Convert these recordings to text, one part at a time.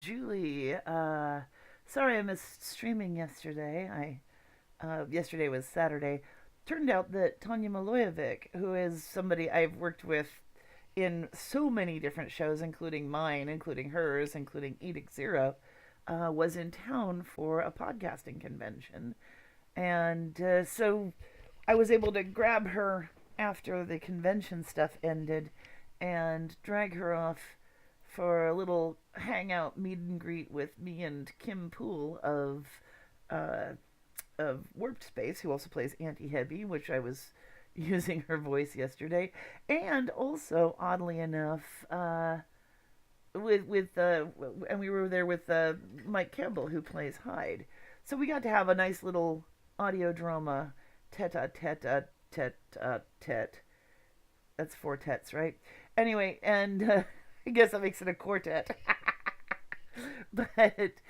Julie. Sorry I missed streaming yesterday. Yesterday was Saturday. Turned out that Tanya Malojevic, who is somebody I've worked with in so many different shows, including mine, including hers, including Edict Zero, was in town for a podcasting convention. And so I was able to grab her after the convention stuff ended and drag her off for a little hangout meet and greet with me and Kim Poole uh, of Warped Space, who also plays Auntie Hebi, which I was using her voice yesterday, and also oddly enough, and we were there with Mike Campbell, who plays Hyde. So we got to have a nice little audio drama, tete. That's four tets, right? Anyway, and I guess that makes it a quartet. But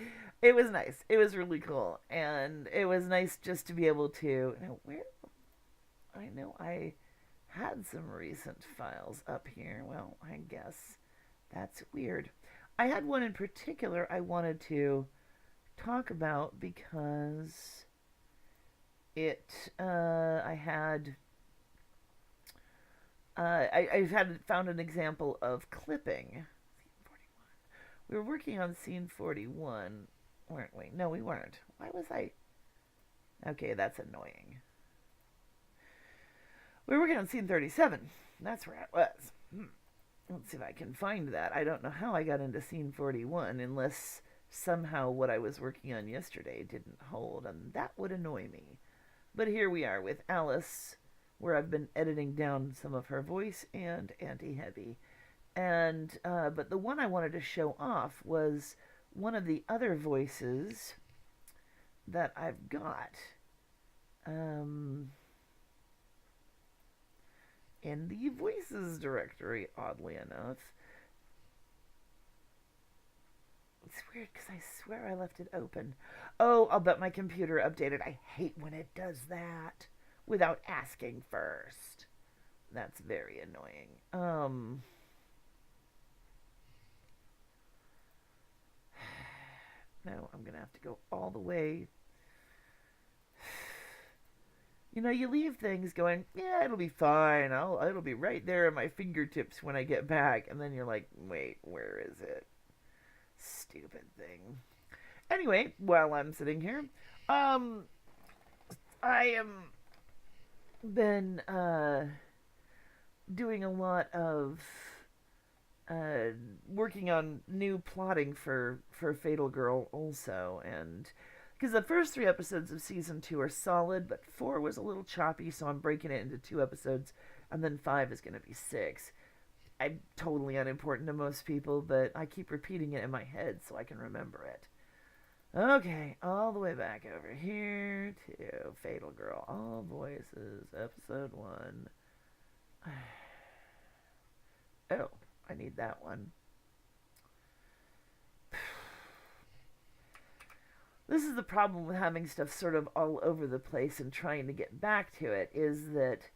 it was nice. It was really cool, and it was nice just to be able to. Where I know I had some recent files up here. Well, I guess that's weird. I had one in particular I wanted to talk about because I had I've had found an example of clipping. We were working on scene 41, weren't we? No, we weren't. Why was I? Okay, that's annoying. We were working on scene 37. That's where I was. Let's see if I can find that. I don't know how I got into scene 41 unless somehow what I was working on yesterday didn't hold, and that would annoy me. But here we are with Alice, where I've been editing down some of her voice and Auntie Heavy. And but the one I wanted to show off was one of the other voices that I've got in the voices directory. Oddly enough, it's weird because I swear I left it open. Oh, I'll bet my computer updated. I hate when it does that without asking first. That's very annoying. No, I'm going to have to go all the way. You know, you leave things going, yeah, it'll be fine. It'll be right there at my fingertips when I get back. And then you're like, wait, where is it? Stupid thing. Anyway, while I'm sitting here, um, I am been doing a lot of uh, working on new plotting for Fatal Girl also, and because the first three episodes of season two are solid, but four was a little choppy, so I'm breaking it into two episodes, and then five is going to be six. I'm totally unimportant to most people, but I keep repeating it in my head so I can remember it. Okay, all the way back over here to Fatal Girl, All Voices, episode one. Oh, I need that one. This is the problem with having stuff sort of all over the place and trying to get back to it, is that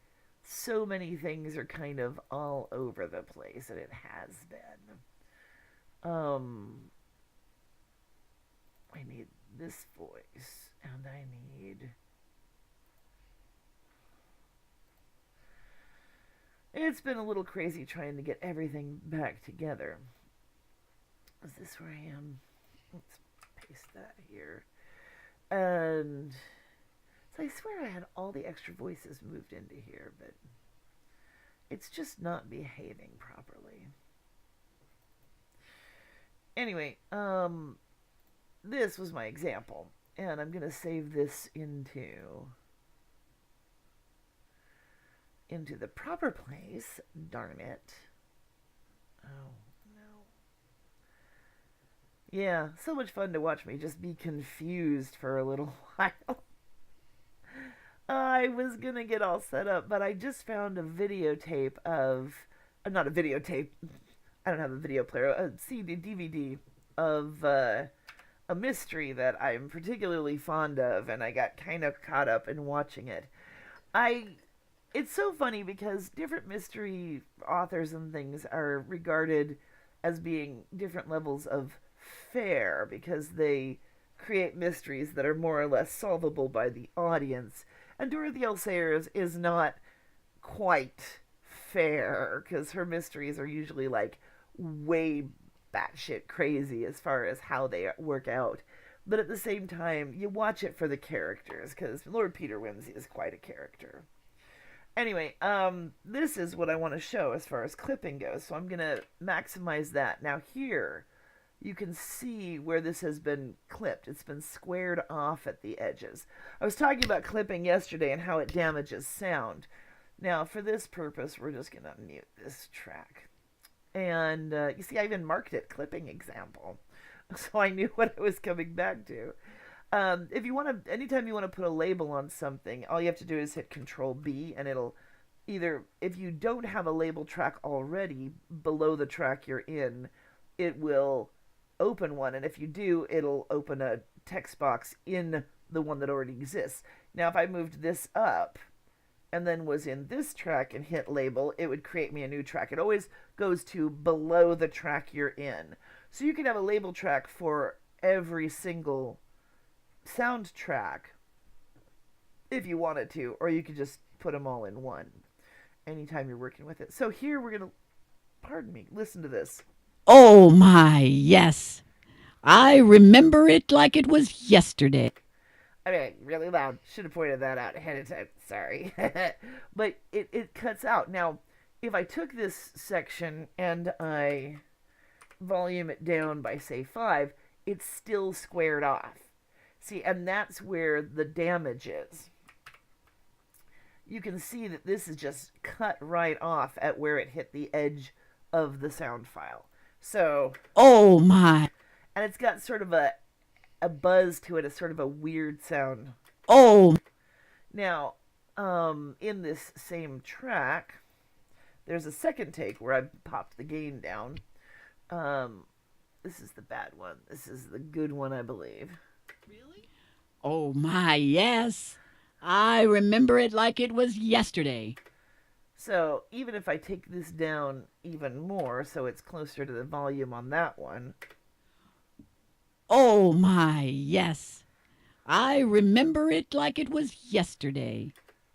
so many things are kind of all over the place, and it has been. I need this voice, and I need. It's been a little crazy trying to get everything back together. Is this where I am? Let's paste that here. And so I swear I had all the extra voices moved into here, but it's just not behaving properly. Anyway, this was my example, and I'm gonna save this into the proper place. Darn it. Oh, no. Yeah, so much fun to watch me just be confused for a little while. I was gonna get all set up, but I just found a videotape of. Not a videotape. I don't have a video player. A CD, DVD of a mystery that I'm particularly fond of, and I got kind of caught up in watching it. I it's so funny because different mystery authors and things are regarded as being different levels of fair because they create mysteries that are more or less solvable by the audience. And Dorothy L. Sayers is not quite fair because her mysteries are usually like way batshit crazy as far as how they work out. But at the same time, you watch it for the characters because Lord Peter Wimsey is quite a character. Anyway, this is what I want to show as far as clipping goes. So I'm going to maximize that. Now here, you can see where this has been clipped. It's been squared off at the edges. I was talking about clipping yesterday and how it damages sound. Now, for this purpose, we're just going to mute this track. And you see, I even marked it clipping example. So I knew what I was coming back to. If you want to, anytime you want to put a label on something, all you have to do is hit Control B, and it'll either, if you don't have a label track already below the track you're in, it will open one, and if you do, it'll open a text box in the one that already exists. Now, if I moved this up and then was in this track and hit label, it would create me a new track. It always goes to below the track you're in. So you can have a label track for every single sound track if you wanted to, or you could just put them all in one anytime you're working with it. So here we're going to, pardon me, listen to this. Oh my, yes. I remember it like it was yesterday. I mean, really loud. Should have pointed that out ahead of time. Sorry. But it cuts out. Now, if I took this section and I volume it down by, say, 5, it's still squared off. See, and that's where the damage is. You can see that this is just cut right off at where it hit the edge of the sound file. So, oh my. And it's got sort of a buzz to it, a sort of a weird sound. Oh. Now, in this same track, there's a second take where I popped the gain down. This is the bad one. This is the good one, I believe. Really? Oh my, yes. I remember it like it was yesterday. So even if I take this down even more, so it's closer to the volume on that one. Oh my, yes. I remember it like it was yesterday.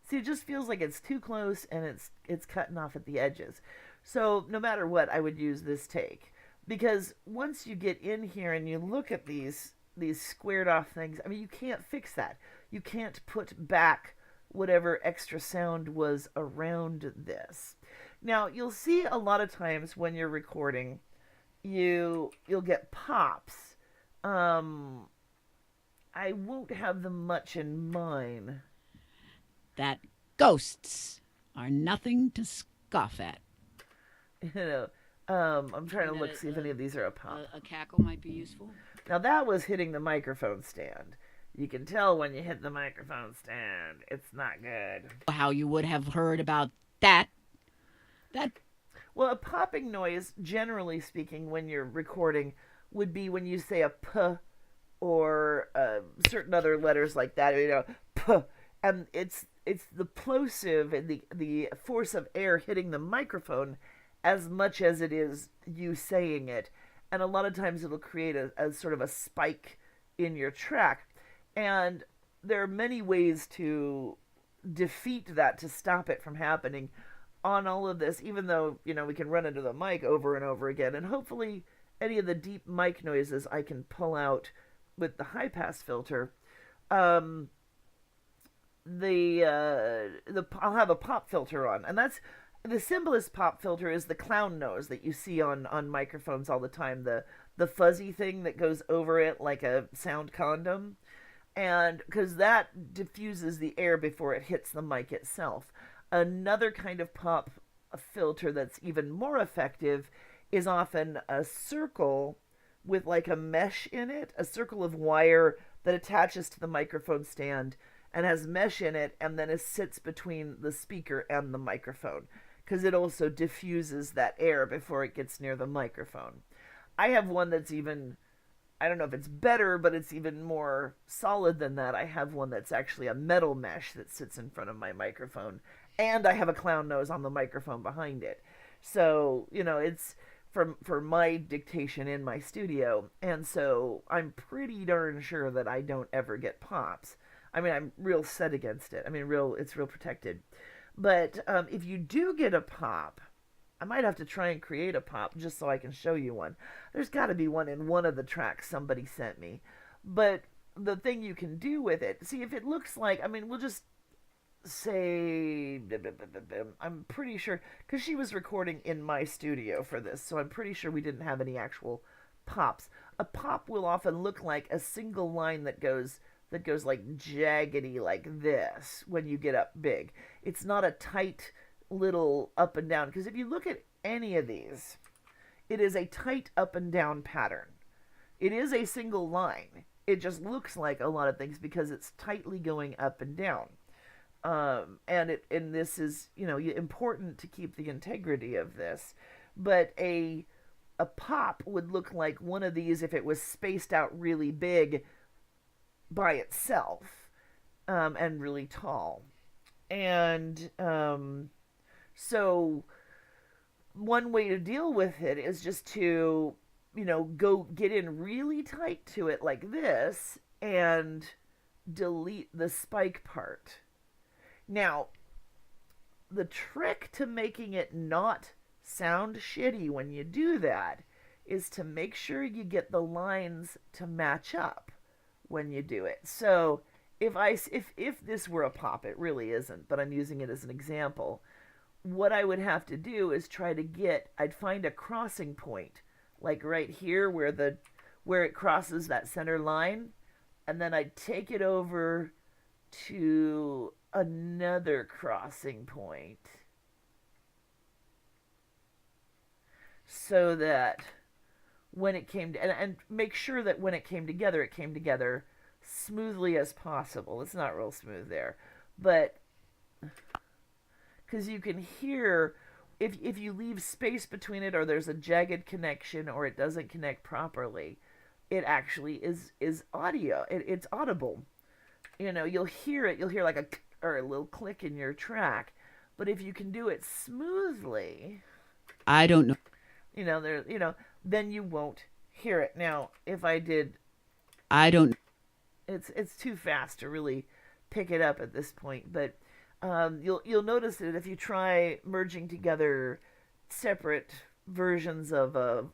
See, it just feels like it's too close and it's cutting off at the edges. So no matter what, I would use this take. Because once you get in here and you look at these squared off things, I mean, you can't fix that. You can't put back whatever extra sound was around this. Now, you'll see a lot of times when you're recording, you'll get pops. I won't have them much in mine. That ghosts are nothing to scoff at. You know, I'm trying to look, see if any of these are a pop. A cackle might be useful. Now that was hitting the microphone stand. You can tell when you hit the microphone stand. It's not good. How you would have heard about that. Well, a popping noise, generally speaking, when you're recording, would be when you say a p or certain other letters like that. You know, p, and it's the plosive and the force of air hitting the microphone as much as it is you saying it. And a lot of times it'll create a sort of a spike in your track. And there are many ways to defeat that, to stop it from happening on all of this, even though, you know, we can run into the mic over and over again. And hopefully any of the deep mic noises I can pull out with the high pass filter. I'll have a pop filter on, and that's the simplest pop filter is the clown nose that you see on microphones all the time, the fuzzy thing that goes over it like a sound condom, and because that diffuses the air before it hits the mic itself. Another kind of pop filter that's even more effective is often a circle with like a mesh in it, a circle of wire that attaches to the microphone stand and has mesh in it, and then it sits between the speaker and the microphone, because it also diffuses that air before it gets near the microphone. I have one that's even, I don't know if it's better, but it's even more solid than that. I have one that's actually a metal mesh that sits in front of my microphone, and I have a clown nose on the microphone behind it. So, you know, it's for my dictation in my studio, and so I'm pretty darn sure that I don't ever get pops. I mean, I'm real set against it. I mean, real it's real protected. But if you do get a pop, I might have to try and create a pop just so I can show you one. There's got to be one in one of the tracks somebody sent me. But the thing you can do with it, see if it looks like, I mean, we'll just say, I'm pretty sure, because she was recording in my studio for this, so I'm pretty sure we didn't have any actual pops. A pop will often look like a single line that goes like jaggedy like this when you get up big. It's not a tight little up and down, because if you look at any of these, it is a tight up and down pattern. It is a single line. It just looks like a lot of things because it's tightly going up and down. And this is, important to keep the integrity of this. But a pop would look like one of these if it was spaced out really big by itself, and really tall. And so one way to deal with it is just to, go get in really tight to it like this and delete the spike part. Now, the trick to making it not sound shitty when you do that is to make sure you get the lines to match up when you do it. So if this were a pop, it really isn't, but I'm using it as an example. What I would have to do is I'd find a crossing point, like right here where it crosses that center line, and then I'd take it over to another crossing point so that when it came to, and make sure that when it came together smoothly as possible. It's not real smooth there, but because you can hear if you leave space between it, or there's a jagged connection, or it doesn't connect properly, it actually is audio. It's audible. You'll hear it. You'll hear like a little click in your track. But if you can do it smoothly, I don't know. then you won't hear it. Now, if I did, I don't. it's too fast to really pick it up at this point. But you'll notice that if you try merging together separate versions of a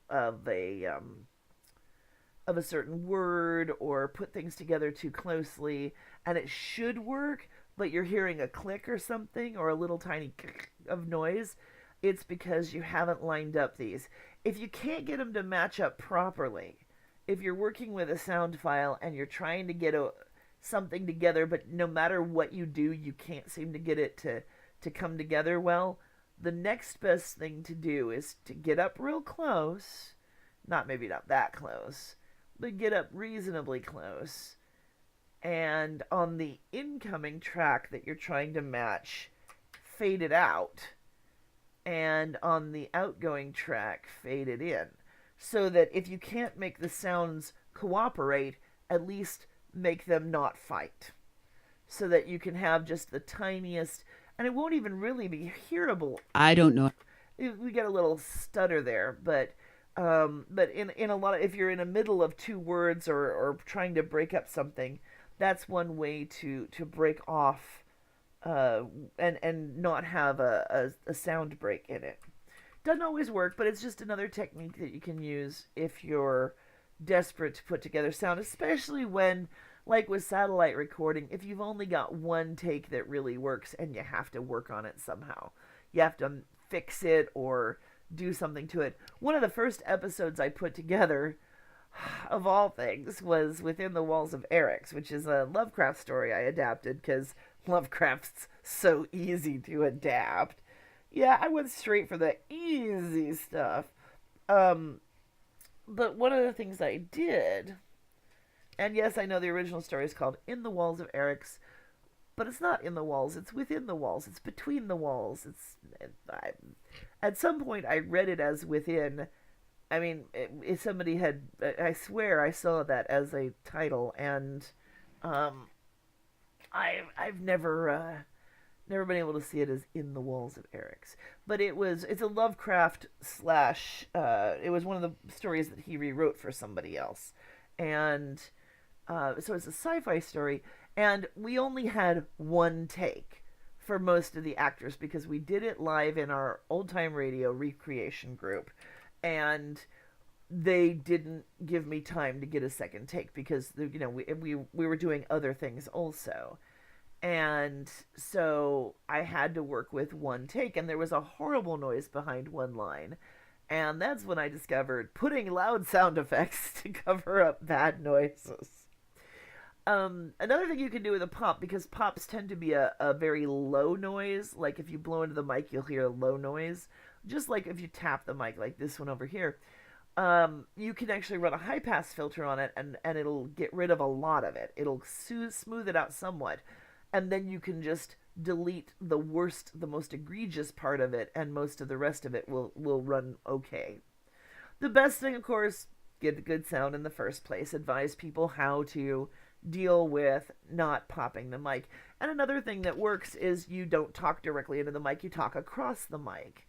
certain word, or put things together too closely, and it should work, but you're hearing a click or something, or a little tiny of noise, it's because you haven't lined up these. If you can't get them to match up properly, if you're working with a sound file and you're trying to get something together, but no matter what you do, you can't seem to get it to come together well, the next best thing to do is to get up real close, maybe not that close, but get up reasonably close, and on the incoming track that you're trying to match, fade it out, and on the outgoing track, fade it in, so that if you can't make the sounds cooperate, at least make them not fight, so that you can have just the tiniest, and it won't even really be hearable. I don't know. We get a little stutter there, but in a lot of, if you're in the middle of two words, or trying to break up something, that's one way to break off, and not have a sound break in it. Doesn't always work, but it's just another technique that you can use if you're desperate to put together sound, especially when, like with satellite recording, if you've only got one take that really works and you have to work on it somehow. You have to fix it or do something to it. One of the first episodes I put together, of all things, was Within the Walls of Eric's, which is a Lovecraft story I adapted because Lovecraft's so easy to adapt. Yeah, I went straight for the easy stuff. But one of the things I did, and yes, I know the original story is called In the Walls of Eric's, but it's not in the walls, it's within the walls, it's between the walls. At some point I read it as within. I mean, if somebody had, I swear I saw that as a title, and I've never never been able to see it as In the Walls of Eric's. But it's a Lovecraft slash. It was one of the stories that he rewrote for somebody else, and so it's a sci-fi story. And we only had one take for most of the actors because we did it live in our old time radio recreation group, and they didn't give me time to get a second take because we were doing other things also. And so I had to work with one take, and there was a horrible noise behind one line. And that's when I discovered putting loud sound effects to cover up bad noises. Another thing you can do with a pop, because pops tend to be a very low noise, like if you blow into the mic, you'll hear a low noise. Just like if you tap the mic, like this one over here, you can actually run a high pass filter on it, and it'll get rid of a lot of it. It'll smooth it out somewhat, and then you can just delete the worst, the most egregious part of it, and most of the rest of it will run okay. The best thing, of course, get the good sound in the first place. Advise people how to deal with not popping the mic. And another thing that works is you don't talk directly into the mic, you talk across the mic.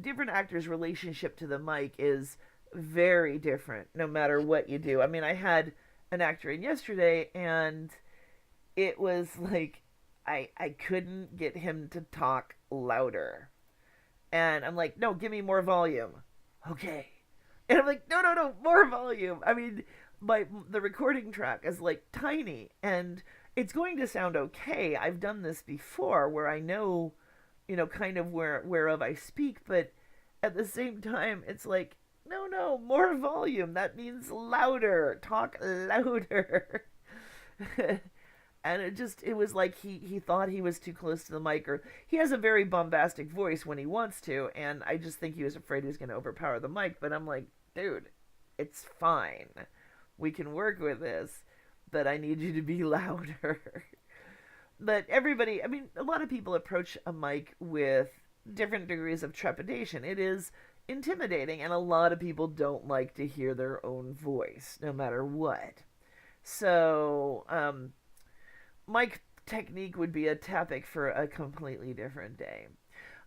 Different actors' relationship to the mic is very different no matter what you do. I mean, I had an actor in yesterday, and it was like I couldn't get him to talk louder. And I'm like, no, give me more volume. Okay. And I'm like, no, no, no, more volume. I mean, the recording track is like tiny, and it's going to sound okay. I've done this before where I know, kind of whereof I speak, but at the same time, it's like, no, no, more volume. That means louder. Talk louder. And it was like he thought he was too close to the mic, or he has a very bombastic voice when he wants to, and I just think he was afraid he was going to overpower the mic. But I'm like, dude, it's fine. We can work with this, but I need you to be louder. But everybody, I mean, a lot of people approach a mic with different degrees of trepidation. It is intimidating, and a lot of people don't like to hear their own voice, no matter what. So, mic technique would be a topic for a completely different day.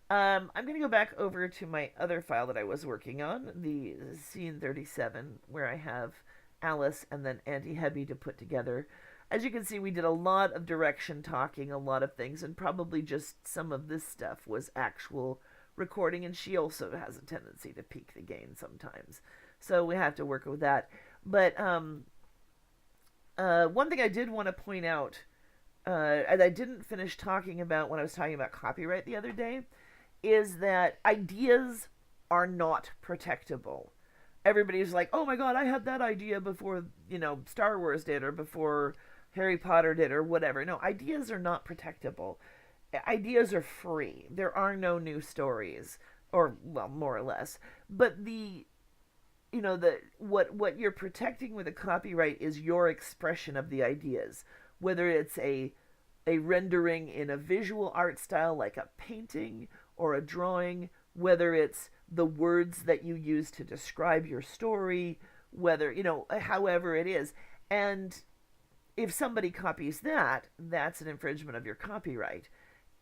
I'm going to go back over to my other file that I was working on, the scene 37, where I have Alice and then Auntie Hebi to put together. As you can see, we did a lot of direction talking, a lot of things, and probably just some of this stuff was actual recording, and she also has a tendency to peak the gain sometimes. So we have to work with that. But one thing I did want to point out, and I didn't finish talking about when I was talking about copyright the other day, is that ideas are not protectable. Everybody's like, oh my god, I had that idea before, Star Wars did, or before Harry Potter did, or whatever. No, ideas are not protectable. Ideas are free. There are no new stories, or, well, more or less. But what you're protecting with a copyright is your expression of the ideas, whether it's a rendering in a visual art style like a painting or a drawing, whether it's the words that you use to describe your story, whether, however it is. And if somebody copies that, that's an infringement of your copyright.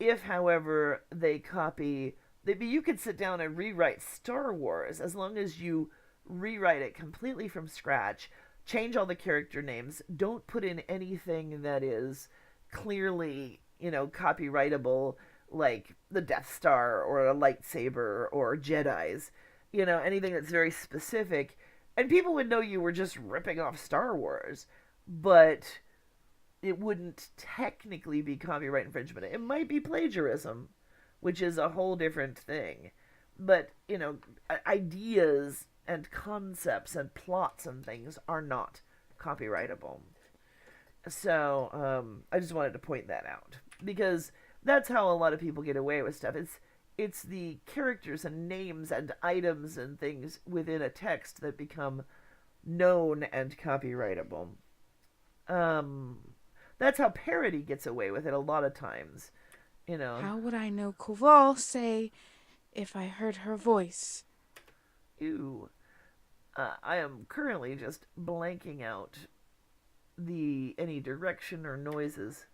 If, however, you could sit down and rewrite Star Wars as long as you rewrite it completely from scratch, change all the character names, don't put in anything that is clearly, copyrightable, like the Death Star or a lightsaber or Jedis, anything that's very specific. And people would know you were just ripping off Star Wars, but it wouldn't technically be copyright infringement. It might be plagiarism, which is a whole different thing. But, ideas and concepts and plots and things are not copyrightable. So, I just wanted to point that out, because that's how a lot of people get away with stuff. It's the characters and names and items and things within a text that become known and copyrightable. That's how parody gets away with it a lot of times. How would I know Koval say if I heard her voice? Ew. I am currently just blanking out any direction or noises.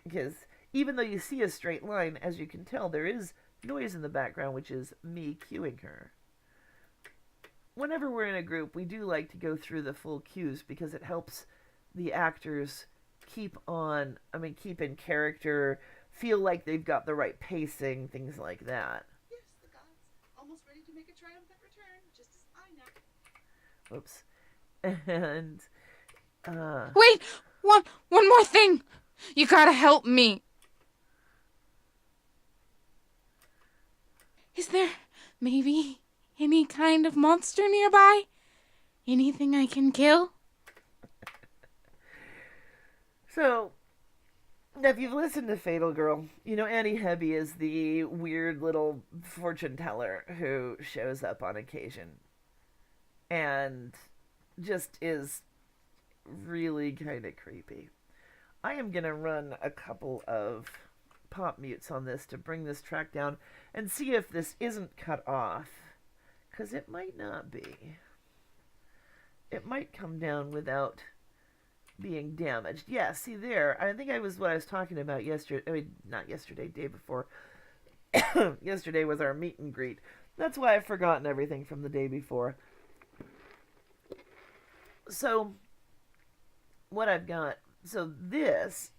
Because even though you see a straight line, as you can tell, there is noise in the background, which is me cueing her. Whenever we're in a group, we do like to go through the full cues because it helps the actors keep in character, feel like they've got the right pacing, things like that. Yes, the gods, almost ready to make a triumphant return, just as I know. Oops. And, Wait, one more thing. You gotta help me. Is there maybe any kind of monster nearby? Anything I can kill? So, if you've listened to Fatal Girl, you know Annie Hebi is the weird little fortune teller who shows up on occasion and just is really kind of creepy. I am going to run a couple of pop mutes on this to bring this track down and see if this isn't cut off, because it might not be. It might come down without being damaged. Yeah, see there, I think what I was talking about yesterday. I mean, not yesterday, day before. Yesterday was our meet and greet. That's why I've forgotten everything from the day before. So, what I've got, so this,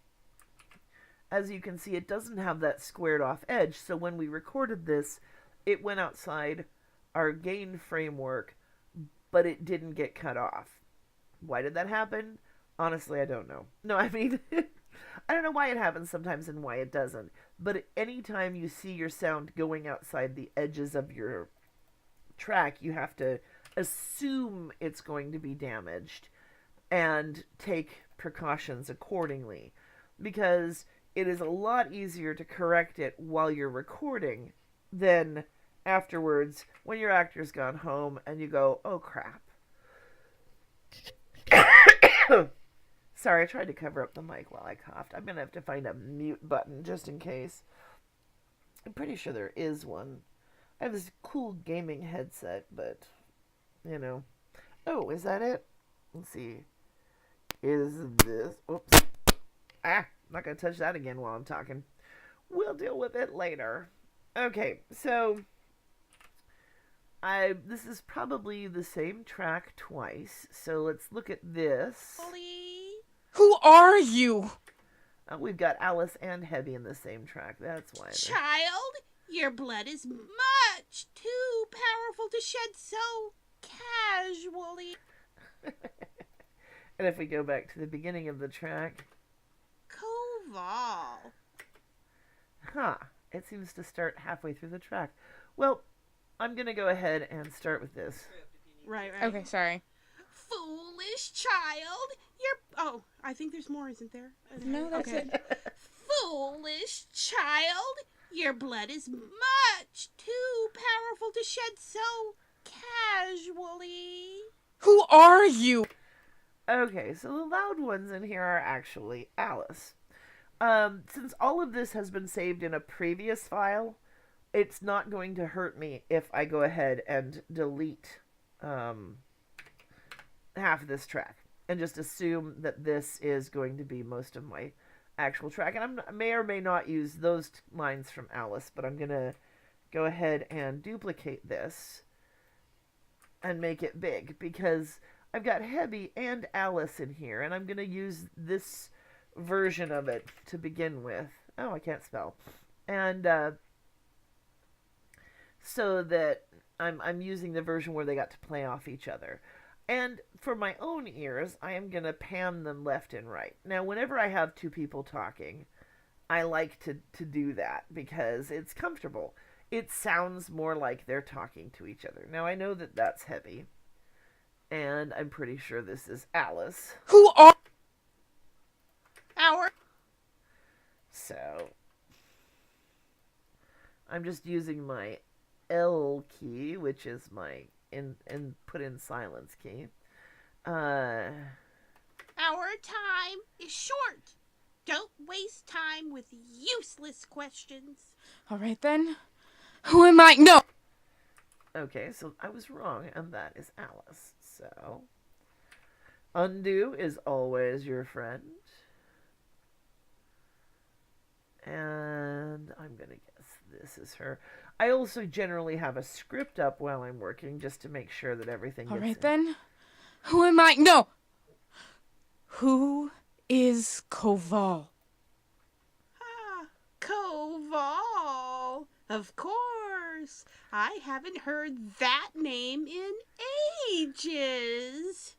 as you can see, it doesn't have that squared off edge. So when we recorded this, it went outside our gain framework, but it didn't get cut off. Why did that happen? Honestly, I don't know. No, I mean, I don't know why it happens sometimes and why it doesn't. But anytime you see your sound going outside the edges of your track, you have to assume it's going to be damaged and take precautions accordingly. Because it is a lot easier to correct it while you're recording than afterwards when your actor's gone home and you go, oh crap. Sorry, I tried to cover up the mic while I coughed. I'm going to have to find a mute button just in case. I'm pretty sure there is one. I have this cool gaming headset, but, you know. Oh, is that it? Let's see. Is this... Oops. I'm not going to touch that again while I'm talking. We'll deal with it later. Okay, so... This is probably the same track twice, so let's look at this. Who are you? We've got Alice and Hebi in the same track. That's why. Child, your blood is much too powerful to shed so casually. And if we go back to the beginning of the track, Koval. it seems to start halfway through the track. Well, I'm going to go ahead and start with this. Right. Okay, sorry. Foolish child, Oh, I think there's more, isn't there? No, that's it. Foolish child, your blood is much too powerful to shed so casually. Who are you? Okay, so the loud ones in here are actually Alice. Since all of this has been saved in a previous file, it's not going to hurt me if I go ahead and delete half of this track and just assume that this is going to be most of my actual track. And I may or may not use those lines from Alice, but I'm going to go ahead and duplicate this and make it big because I've got Hebi and Alice in here, and I'm going to use this version of it to begin with. Oh, I can't spell. And so that I'm using the version where they got to play off each other. And for my own ears, I am going to pan them left and right. Now, whenever I have two people talking, I like to do that because it's comfortable. It sounds more like they're talking to each other. Now, I know that that's Hebi, and I'm pretty sure this is Alice. Who are... Our... So, I'm just using my L key, which is my put in silence key. Our time is short. Don't waste time with useless questions. All right, then. Who am I? No! Okay, so I was wrong, and that is Alice. So, undo is always your friend. And I'm going to guess this is her. I also generally have a script up while I'm working just to make sure that everything All gets right in. then. Who am I? No! Who is Koval? Ah, Koval. Of course. I haven't heard that name in ages.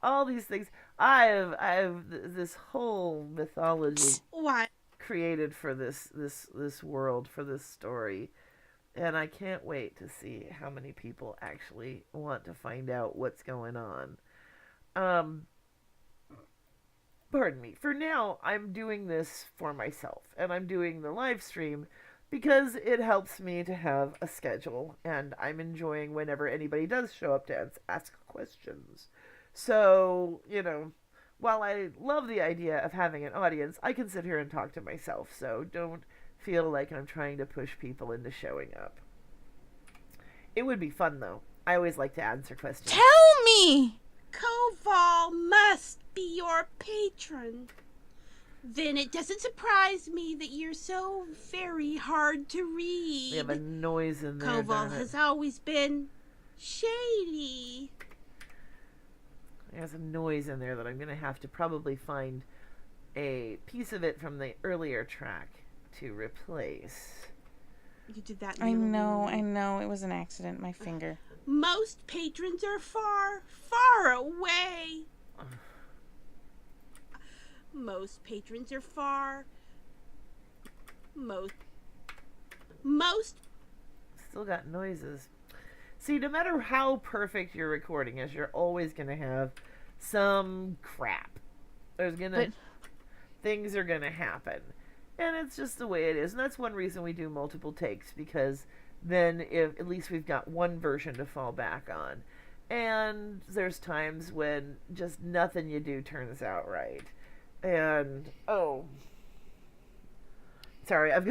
All these things. I've this whole mythology Why? created for this world, for this story, and I can't wait to see how many people actually want to find out what's going on. Um, Pardon me. For now, I'm doing this for myself, and I'm doing the live stream because it helps me to have a schedule, and I'm enjoying whenever anybody does show up to ask questions. So, while I love the idea of having an audience, I can sit here and talk to myself, so don't feel like I'm trying to push people into showing up. It would be fun, though. I always like to answer questions. Tell me! Koval must be your patron. Then it doesn't surprise me that you're so very hard to read. We have a noise in there. Koval has always been shady. There's a noise in there that I'm going to have to probably find a piece of it from the earlier track to replace. You did that. I know. It was an accident. My finger. Most patrons are far, far away. Most patrons are far. Most. Still got noises. See, no matter how perfect your recording is, you're always going to have some crap. Things are going to happen. And it's just the way it is. And that's one reason we do multiple takes, because then if at least we've got one version to fall back on. And there's times when just nothing you do turns out right. And sorry, I've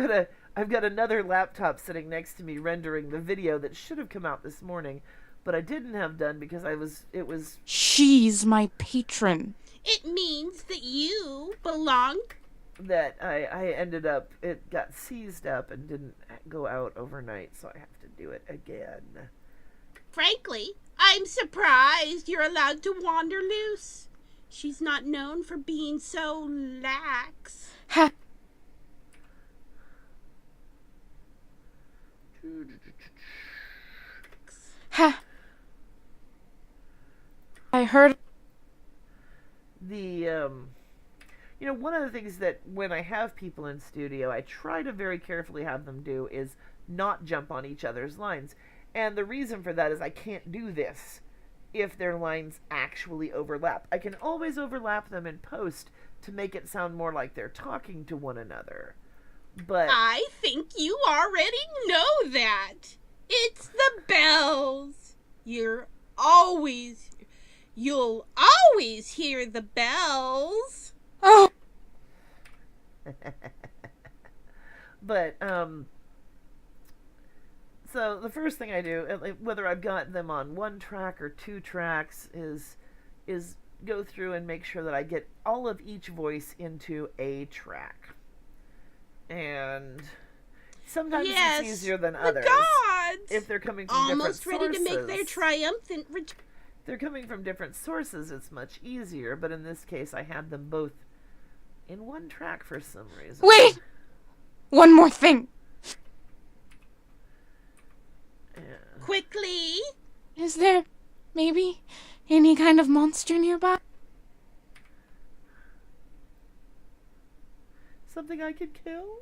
got another laptop sitting next to me rendering the video that should have come out this morning, but I didn't have done because it was She's my patron. It means that you belong. that I ended up, it got seized up and didn't go out overnight, so I have to do it again. Frankly, I'm surprised you're allowed to wander loose. She's not known for being so lax. Ha! Ha! I heard. One of the things that when I have people in studio, I try to very carefully have them do is not jump on each other's lines. And the reason for that is I can't do this if their lines actually overlap. I can always overlap them in post to make it sound more like they're talking to one another. But I think you already know that. It's the bells. You'll always hear the bells. Oh! But so the first thing I do, whether I've got them on one track or two tracks, is go through and make sure that I get all of each voice into a track. And sometimes Yes, it's easier than the others gods. if they're coming from Almost different ready sources. to make their triumphant return. If they're coming from different sources, it's much easier. But in this case, I had them both in one track for some reason. Wait! One more thing. Yeah. Quickly. Is there maybe any kind of monster nearby? Something I could kill?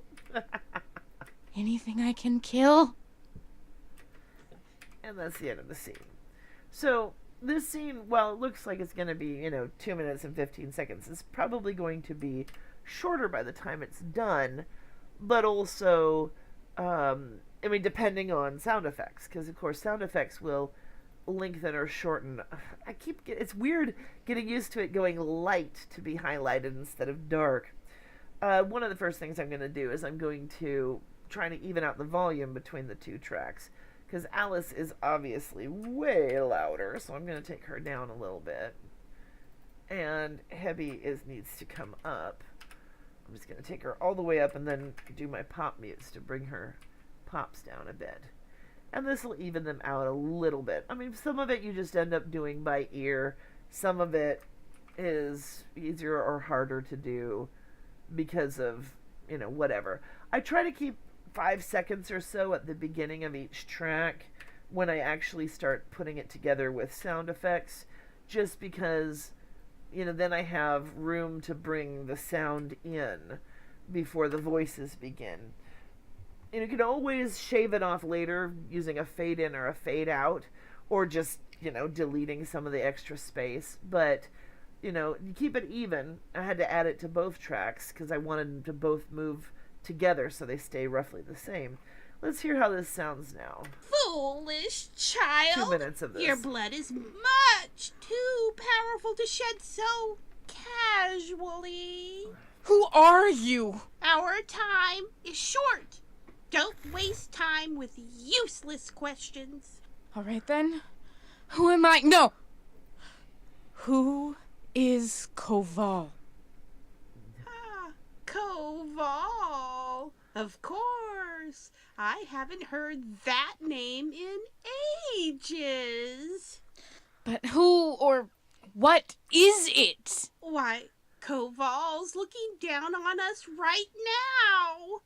Anything I can kill? And that's the end of the scene. So, this scene, while it looks like it's going to be, 2 minutes and 15 seconds, it's probably going to be shorter by the time it's done, but also, depending on sound effects, because, of course, sound effects will lengthen or shorten. It's weird getting used to it going light to be highlighted instead of dark. One of the first things I'm going to do is I'm going to try to even out the volume between the two tracks, because Alice is obviously way louder, so I'm going to take her down a little bit. and Hebi needs to come up. I'm just going to take her all the way up and then do my pop mutes to bring her pops down a bit. And this will even them out a little bit. I mean, some of it you just end up doing by ear. Some of it is easier or harder to do because of, whatever. I try to keep 5 seconds or so at the beginning of each track when I actually start putting it together with sound effects, just because, then I have room to bring the sound in before the voices begin. And you can always shave it off later using a fade in or a fade out, or just, deleting some of the extra space. But, you keep it even. I had to add it to both tracks because I wanted them to both move together so they stay roughly the same. Let's hear how this sounds now. Foolish child. 2 minutes of this. Your blood is much too powerful to shed so casually. Who are you? Our time is short. Don't waste time with useless questions. All right then. Who am I? No! Who is Koval? Ah, Koval. Of course. I haven't heard that name in ages. But who or what is it? Why, Koval's looking down on us right now.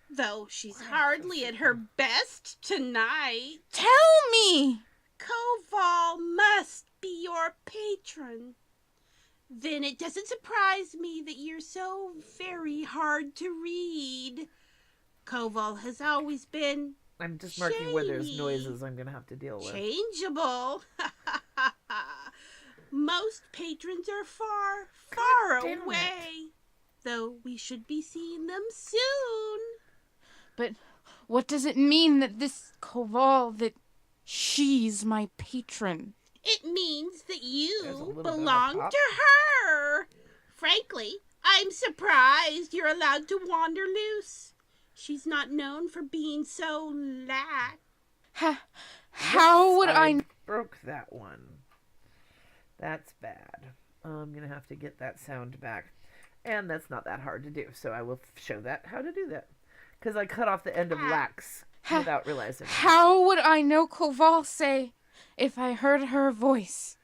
Though she's hardly at her best tonight. Tell me! Koval must be your patron. Then it doesn't surprise me that you're so very hard to read. Koval has always been I'm just marking where there's shady, noises I'm going to have to deal with. changeable. Most patrons are far damn it. away. Though we should be seeing them soon. But what does it mean that this Koval, that she's my patron? It means that There's a you little bit of a belong pop. to her. Frankly, I'm surprised you're allowed to wander loose. She's not known for being so lax. How would I... broke that one. That's bad. I'm going to have to get that sound back. And that's not that hard to do, so I will show that how to do that. Because I cut off the end of lax without realizing it. How would I know Koval say if I heard her voice?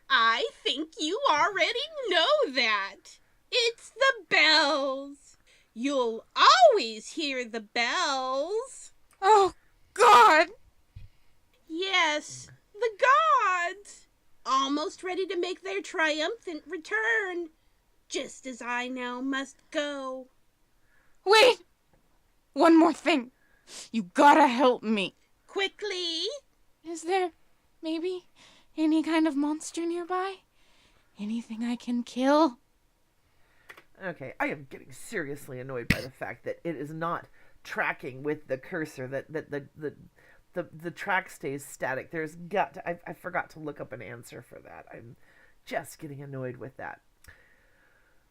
I think you already know that. It's the bells. You'll always hear the bells. Oh, God! Yes, the gods. Almost ready to make their triumphant return. Just as I now must go. Wait! One more thing. You gotta help me. Quickly. Is there maybe any kind of monster nearby? Anything I can kill? Okay, I am getting seriously annoyed by the fact that it is not tracking with the cursor, that the track stays static. There's got to, I forgot to look up an answer for that. I'm just getting annoyed with that.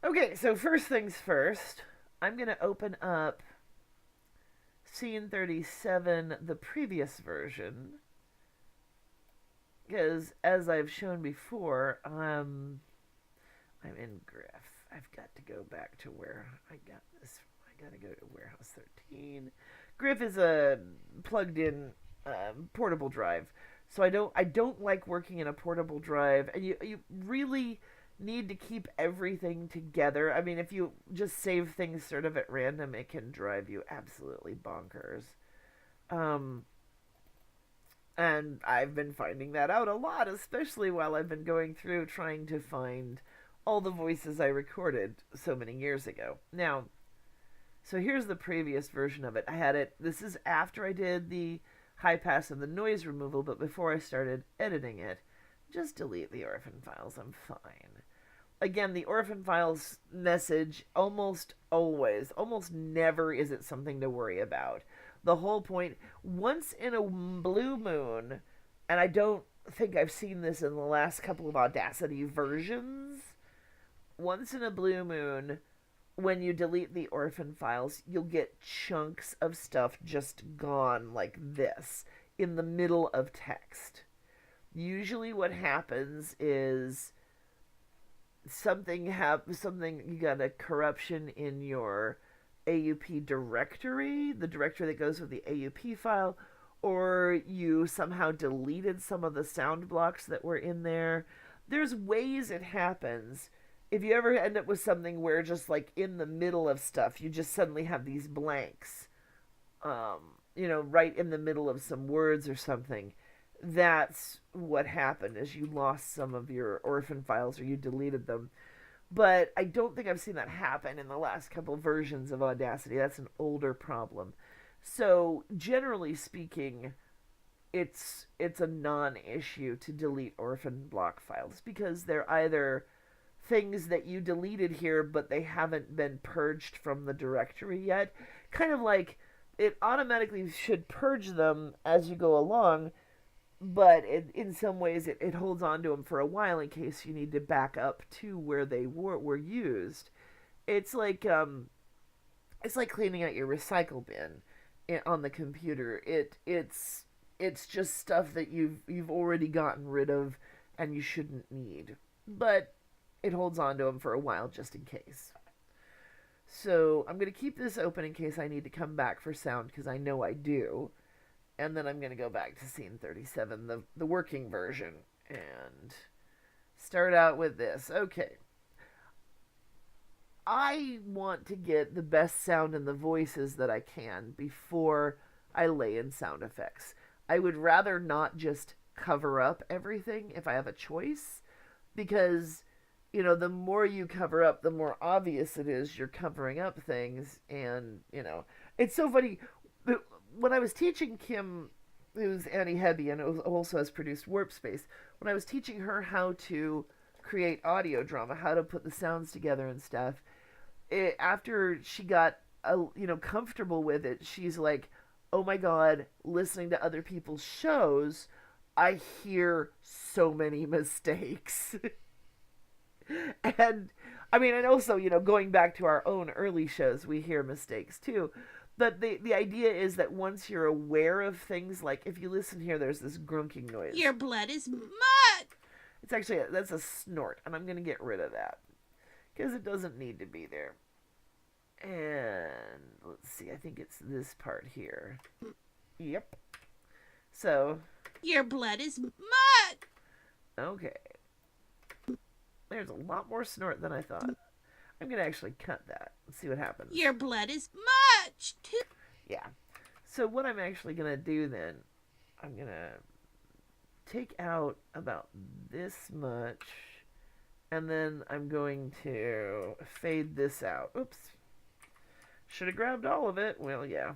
Okay, so first things first, I'm going to open up scene 37, the previous version, because as I've shown before, I'm in Griff. I've got to go back to where I got this. I got to go to Warehouse 13. Griff is a plugged-in portable drive, so I don't like working in a portable drive, and you really need to keep everything together. I mean, if you just save things sort of at random, it can drive you absolutely bonkers. And I've been finding that out a lot, especially while I've been going through trying to find all the voices I recorded so many years ago. Now, so here's the previous version of it. I had it, this is after I did the high pass and the noise removal, but before I started editing it. Just delete the orphan files, I'm fine. Again, the orphan files message almost always, almost never is it something to worry about. The whole point, once in a blue moon, and I don't think I've seen this in the last couple of Audacity versions, once in a blue moon, when you delete the orphan files, you'll get chunks of stuff just gone like this in the middle of text. Usually what happens is something you got a corruption in your AUP directory, the directory that goes with the AUP file, or you somehow deleted some of the sound blocks that were in there. There's ways it happens. If you ever end up with something where just like in the middle of stuff, you just suddenly have these blanks, right in the middle of some words or something, that's what happened is you lost some of your orphan files or you deleted them. But I don't think I've seen that happen in the last couple versions of Audacity. That's an older problem. So generally speaking, it's a non-issue to delete orphan block files because they're either things that you deleted here but they haven't been purged from the directory yet. Kind of like it automatically should purge them as you go along, but in some ways it holds on to them for a while in case you need to back up to where they were used. It's like cleaning out your recycle bin on the computer. It's just stuff that you've already gotten rid of and you shouldn't need, but it holds on to them for a while just in case. So I'm going to keep this open in case I need to come back for sound because I know I do. And then I'm going to go back to scene 37, the working version, and start out with this. Okay. I want to get the best sound in the voices that I can before I lay in sound effects. I would rather not just cover up everything if I have a choice, because, the more you cover up, the more obvious it is you're covering up things, and, it's so funny. When I was teaching Kim, who's Annie Hebi and also has produced Warp Space, when I was teaching her how to create audio drama, how to put the sounds together and stuff, after she got comfortable with it, she's like, "Oh my God, listening to other people's shows, I hear so many mistakes." And I mean, and also, going back to our own early shows, we hear mistakes too. But the idea is that once you're aware of things, like if you listen here, there's this grunking noise. Your blood is mud. It's actually, that's a snort, and I'm going to get rid of that because it doesn't need to be there. And let's see, I think it's this part here. Yep. So. Your blood is mud. Okay. There's a lot more snort than I thought. I'm going to actually cut that and see what happens. Your blood is much too. Yeah. So what I'm actually going to do then, I'm going to take out about this much, and then I'm going to fade this out. Oops. Should have grabbed all of it. Well, yeah.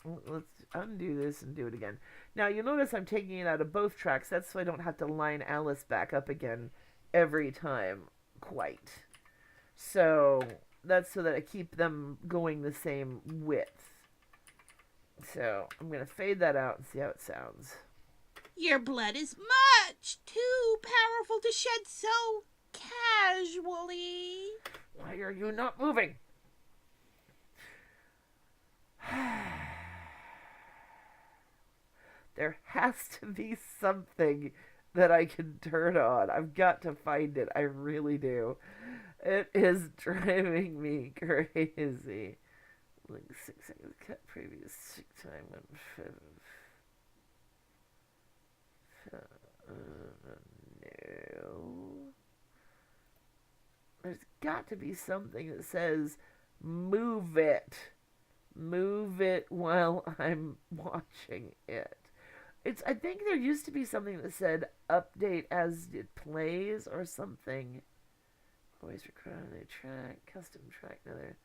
Let's undo this and do it again. Now, you'll notice I'm taking it out of both tracks. That's so I don't have to line Alice back up again every time, quite. So that's so that I keep them going the same width. So I'm going to fade that out and see how it sounds. Your blood is much too powerful to shed so casually. Why are you not moving? There has to be something that I can turn on. I've got to find it. I really do. It is driving me crazy. Like 6 seconds cut previous time on 5. No. There's got to be something that says move it. Move it while I'm watching it. I think there used to be something that said update as it plays or something. Voice record on a track, custom track, another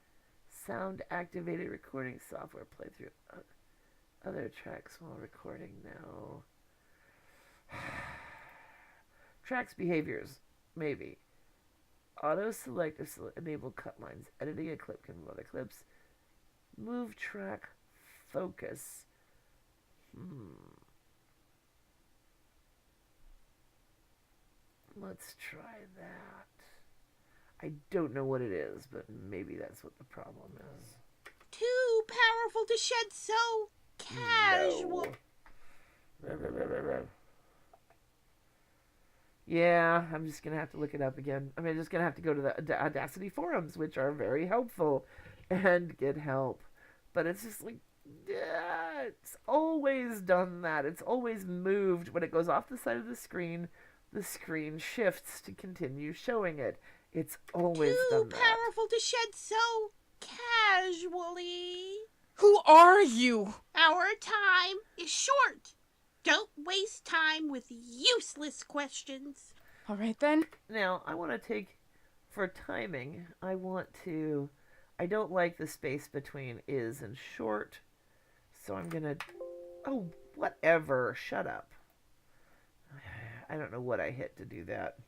sound activated recording software playthrough other tracks while recording now. Tracks behaviors, maybe. Auto select enable cut lines. Editing a clip can move other clips. Move track focus. Let's try that. I don't know what it is, but maybe that's what the problem is. Too powerful to shed so casual. No. Yeah, I'm just going to have to look it up again. I mean, I'm just going to have to go to the Audacity forums, which are very helpful, and get help. But it's just like, yeah, it's always done that. It's always moved. When it goes off the side of the screen shifts to continue showing it. It's always Too done that. powerful to shed so casually. Who are you? Our time is short. Don't waste time with useless questions. All right then. Now, I want to take, for timing, I don't like the space between is and short, so I'm going to, oh, whatever, shut up. I don't know what I hit to do that.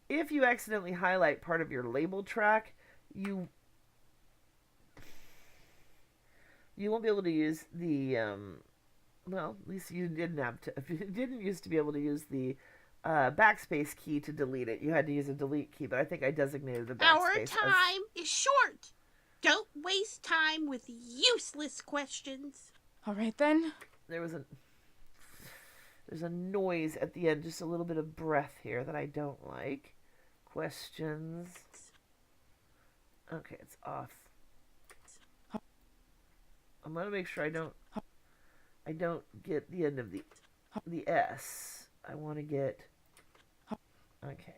If you accidentally highlight part of your label track, you won't be able to use the, well, at least you didn't have to, if you didn't used to be able to use the backspace key to delete it. You had to use a delete key, but I think I designated the backspace. Our time is short. Don't waste time with useless questions. All right then. There's a noise at the end, just a little bit of breath here that I don't like. Questions. Okay, it's off. I'm gonna make sure I don't get the end of the S. I want to get. Okay.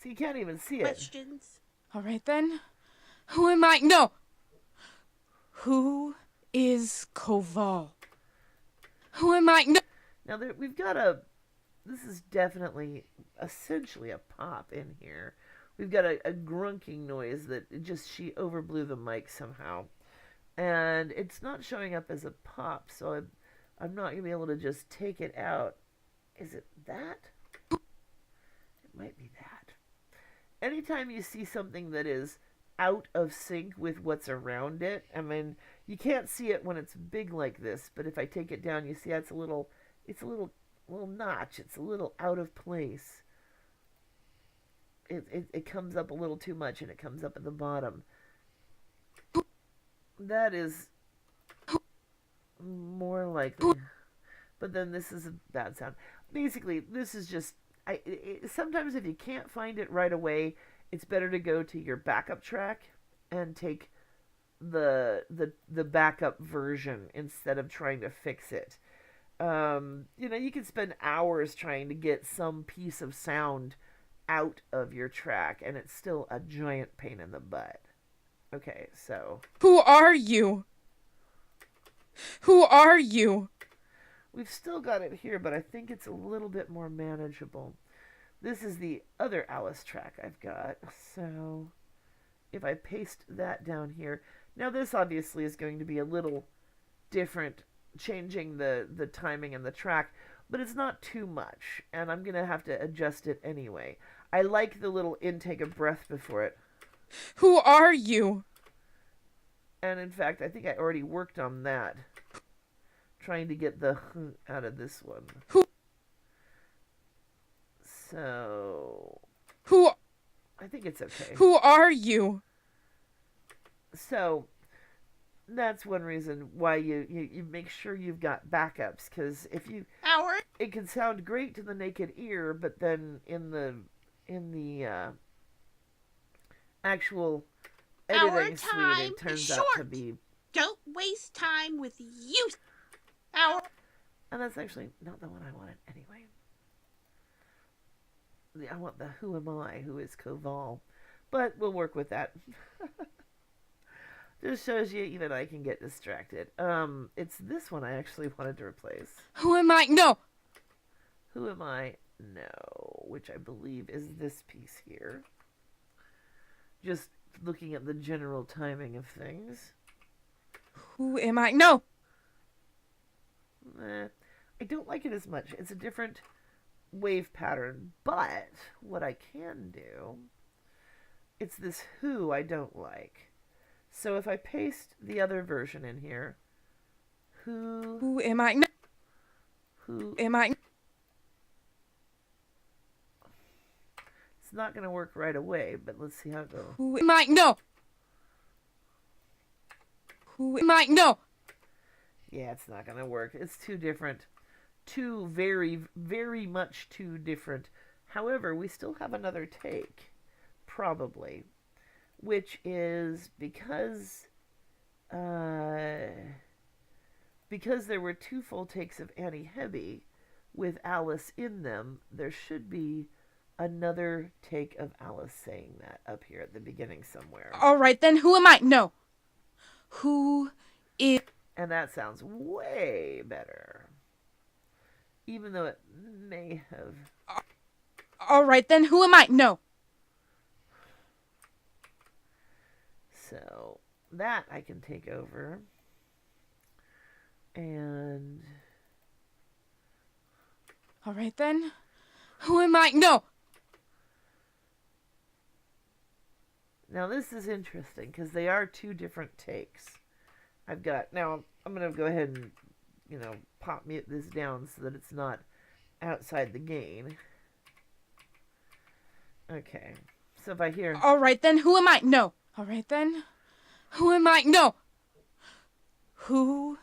So you can't even see it. Questions. All right then. Who am I? No. Who is Koval? Who am I? No. Now we've got this is definitely, essentially a pop in here. We've got a grunking noise that she overblew the mic somehow. And it's not showing up as a pop, so I'm not going to be able to just take it out. Is it that? It might be that. Anytime you see something that is out of sync with what's around it, I mean, you can't see it when it's big like this, but if I take it down, you see it's a little notch. It's a little out of place. It comes up a little too much, and it comes up at the bottom. That is more likely. But then this is a bad sound. Basically, this is just... sometimes if you can't find it right away, it's better to go to your backup track and take the backup version instead of trying to fix it. You can spend hours trying to get some piece of sound out of your track, and it's still a giant pain in the butt. Okay, so... Who are you? Who are you? We've still got it here, but I think it's a little bit more manageable. This is the other Alice track I've got, so if I paste that down here... Now this obviously is going to be a little different, changing the timing and the track, but it's not too much, and I'm going to have to adjust it anyway. I like the little intake of breath before it. Who are you? And in fact, I think I already worked on that. Trying to get the out of this one. Who? So... Who? I think it's okay. Who are you? So, that's one reason why you make sure you've got backups, because if you... It can sound great to the naked ear, but then in the actual editing suite, it turns out to be... Don't waste time with use. And that's actually not the one I wanted anyway. I want the who am I, who is Koval. But we'll work with that. Just shows you even I can get distracted. It's this one I actually wanted to replace. Who am I? No! Who am I? No. Which I believe is this piece here. Just looking at the general timing of things. Who am I? No! I don't like it as much. It's a different wave pattern. But what I can do, it's this who I don't like. So if I paste the other version in here, who am I? No. Who am I? It's not going to work right away, but let's see how it goes. Who am I? No. Who am I? No. Yeah, it's not going to work. It's too different. two very, very much two different. However, we still have another take, probably, which is because there were two full takes of Annie Hebi with Alice in them, there should be another take of Alice saying that up here at the beginning somewhere. All right, then who am I? No. Who is... And that sounds way better. Even though it may have... All right, then who am I? No. So, that I can take over. And... All right, then. Who am I? No. Now this is interesting because they are two different takes. Now I'm going to go ahead and, pop mute this down so that it's not outside the gain. Okay. So if I hear... All right, then who am I? No. All right, then. Who am I? No. Who...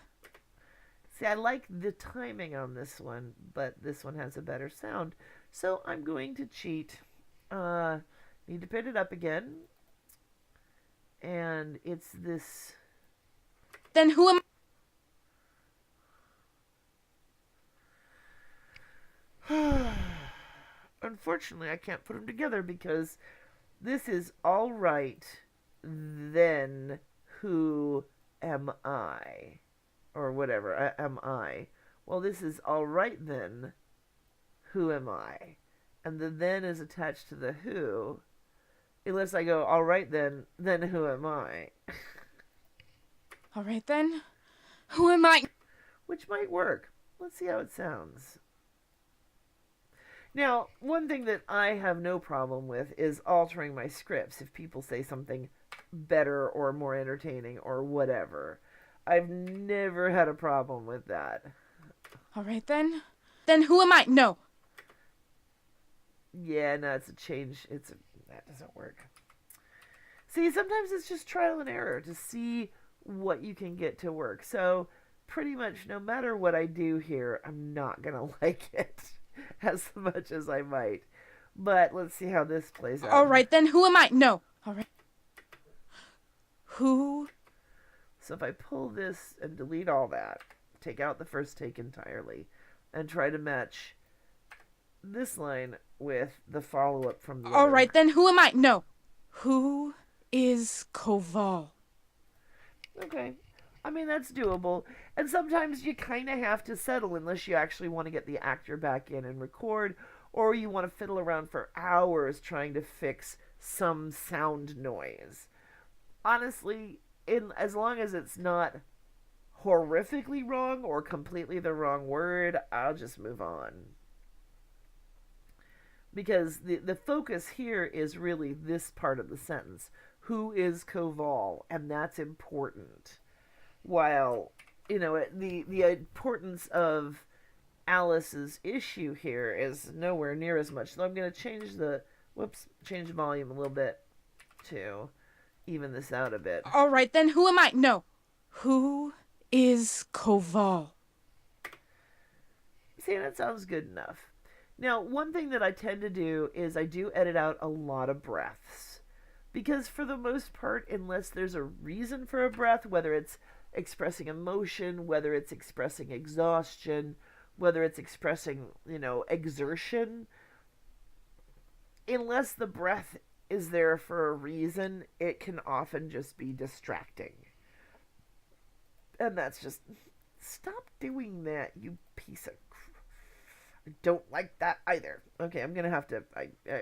See, I like the timing on this one, but this one has a better sound. So I'm going to cheat. Need to put it up again. And it's this... Then who am Unfortunately, I can't put them together because this is all right, then who am I? Or whatever, am I? Well, this is all right then, who am I? And the then is attached to the who. Unless I go, all right then who am I? All right, then. Who am I? Which might work. Let's see how it sounds. Now, one thing that I have no problem with is altering my scripts if people say something better or more entertaining or whatever. I've never had a problem with that. All right, then. Then who am I? No. Yeah, no, it's a change. That doesn't work. See, sometimes it's just trial and error to see what you can get to work. So, pretty much no matter what I do here, I'm not going to like it as much as I might. But let's see how this plays out. All right, then who am I? No. All right. Who... So if I pull this and delete all that, take out the first take entirely, and try to match this line with the follow-up from the All other. right, then who am I? No. Who is Koval? Okay. I mean, that's doable. And sometimes you kind of have to settle unless you actually want to get the actor back in and record, or you want to fiddle around for hours trying to fix some sound noise. Honestly, as long as it's not horrifically wrong or completely the wrong word, I'll just move on. Because the focus here is really this part of the sentence. Who is Koval? And that's important. While, the importance of Alice's issue here is nowhere near as much. So I'm going to change the volume a little bit to even this out a bit. All right, then who am I? No. Who is Koval? See, that sounds good enough. Now, one thing that I tend to do is I do edit out a lot of breaths. Because for the most part, unless there's a reason for a breath, whether it's expressing emotion, whether it's expressing exhaustion, whether it's expressing, exertion, unless the breath is there for a reason, it can often just be distracting. And that's just... Stop doing that, you piece of... I don't like that either. Okay, I'm gonna have to...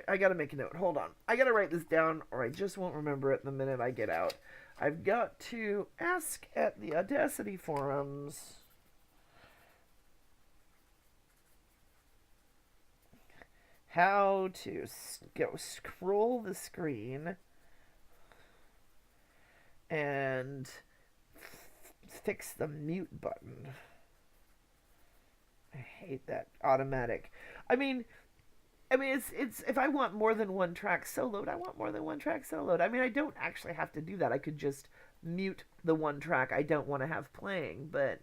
I gotta make a note. Hold on. I gotta write this down, or I just won't remember it the minute I get out. I've got to ask at the Audacity forums... how to go scroll the screen and fix the mute button. I hate that automatic. I mean it's if I want more than one track soloed, I want more than one track soloed. I mean, I don't actually have to do that. I could just mute the one track I don't want to have playing, but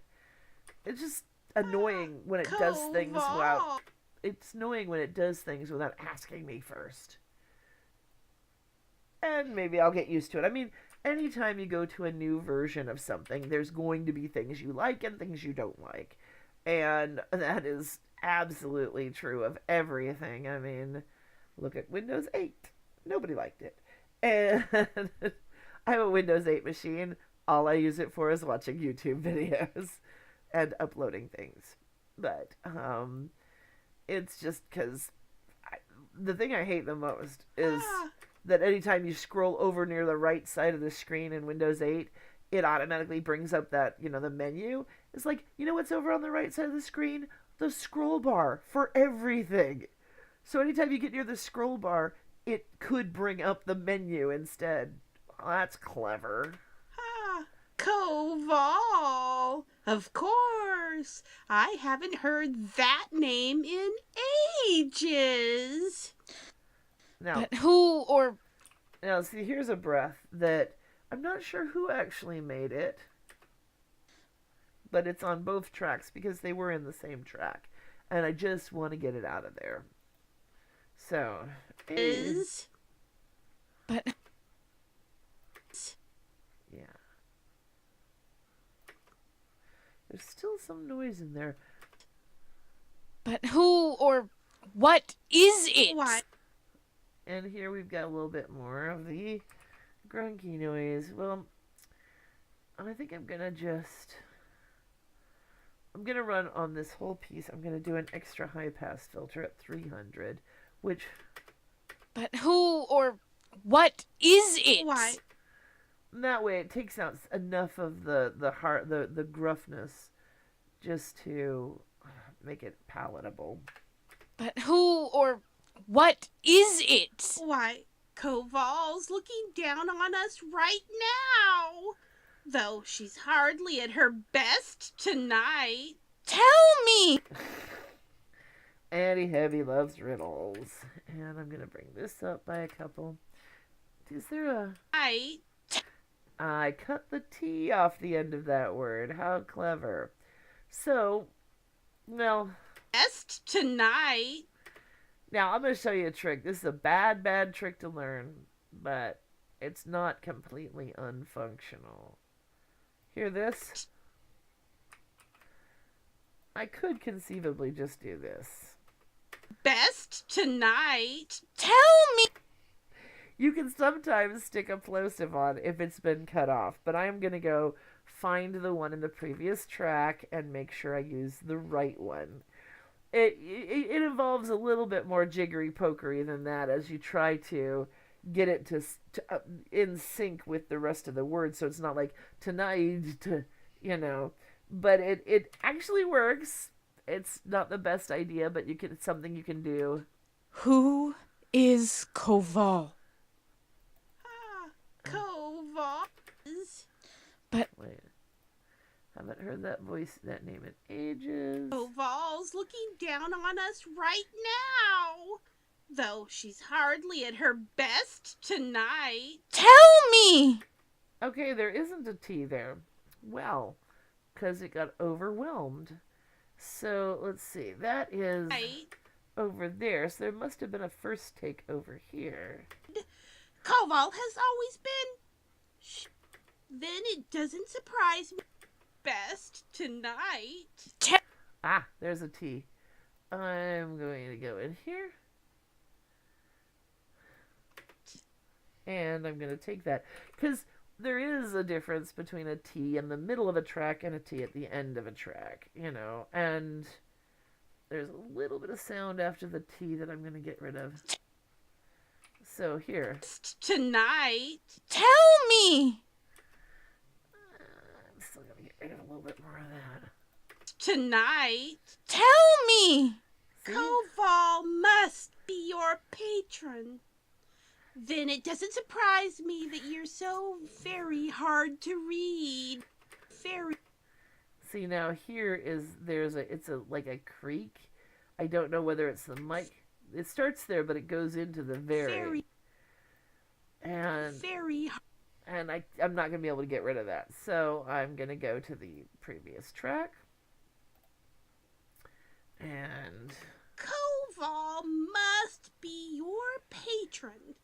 it's just annoying when it does things without. Koval. It's annoying when it does things without asking me first. And maybe I'll get used to it. I mean, anytime you go to a new version of something, there's going to be things you like and things you don't like. And that is absolutely true of everything. I mean, look at Windows 8. Nobody liked it. And I have a Windows 8 machine. All I use it for is watching YouTube videos and uploading things. But it's just because the thing I hate the most is that anytime you scroll over near the right side of the screen in Windows 8, it automatically brings up that, the menu. It's like, you know what's over on the right side of the screen? The scroll bar for everything. So anytime you get near the scroll bar, it could bring up the menu instead. Well, that's clever. Koval. Of course. I haven't heard that name in ages. Now, But who or now see, here's a breath that I'm not sure who actually made it, but it's on both tracks because they were in the same track, and I just want to get it out of there. So, Is but yeah. There's still some noise in there. but who or what is it? what? And here we've got a little bit more of the grunky noise. Well, I think I'm going to run on this whole piece. I'm going to do an extra high pass filter at 300, which... But who or what is it? What? That way it takes out enough of the gruffness just to make it palatable. But who or what is it? Why, Koval's looking down on us right now. Though she's hardly at her best tonight. Tell me! Auntie Hebi loves riddles. And I'm going to bring this up by a couple. Is there a... I cut the T off the end of that word. How clever. So, well... Best tonight. Now, I'm going to show you a trick. This is a bad trick to learn, but it's not completely unfunctional. Hear this? I could conceivably just do this. Best tonight. Tell me! You can sometimes stick a plosive on if it's been cut off, but I am going to go find the one in the previous track and make sure I use the right one. It involves a little bit more jiggery-pokery than that as you try to get it to in sync with the rest of the words, so it's not like tonight, but it actually works. It's not the best idea, but it's something you can do. Who is Koval? Koval. Wait. Haven't heard that name in ages. Koval's looking down on us right now. Though she's hardly at her best tonight. Tell me! Okay, there isn't a T there. Well, because it got overwhelmed. So, let's see. That is over there. So there must have been a first take over here. Koval has always been... Then it doesn't surprise me. Best tonight. Ah, there's a T. I'm going to go in here. And I'm going to take that. Because there is a difference between a T in the middle of a track and a T at the end of a track, and there's a little bit of sound after the T that I'm going to get rid of. So here. Tonight. Tell me! I'm still going to get rid of a little bit more of that. Tonight. Tell me! See? Koval must be your patron. Then it doesn't surprise me that you're so very hard to read. Very. See, now here it's like a creek. I don't know whether it's the mic. It starts there, but it goes into the very. And I'm not going to be able to get rid of that. So I'm going to go to the previous track. And Koval must be your patron.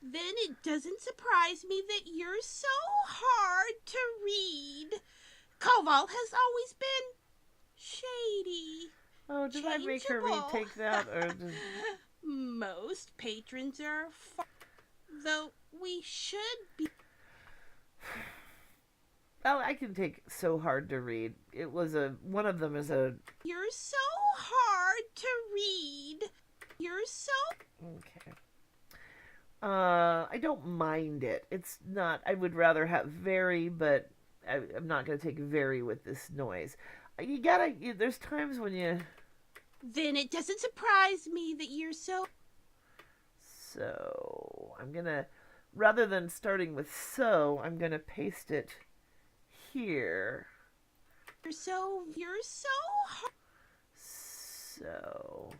Then it doesn't surprise me that you're so hard to read. Koval has always been shady. oh, did I make her Changeable. retake that, or just... Most patrons are though we should be. Well, I can take so hard to read. It was one of them is a... You're so hard to read. You're so. Okay. I don't mind it. It's not, I would rather have very, but I'm not going to take very with this noise. There's times when you... Then it doesn't surprise me that you're so. So, I'm going to, rather than starting with so, I'm going to paste it here. You're so. So,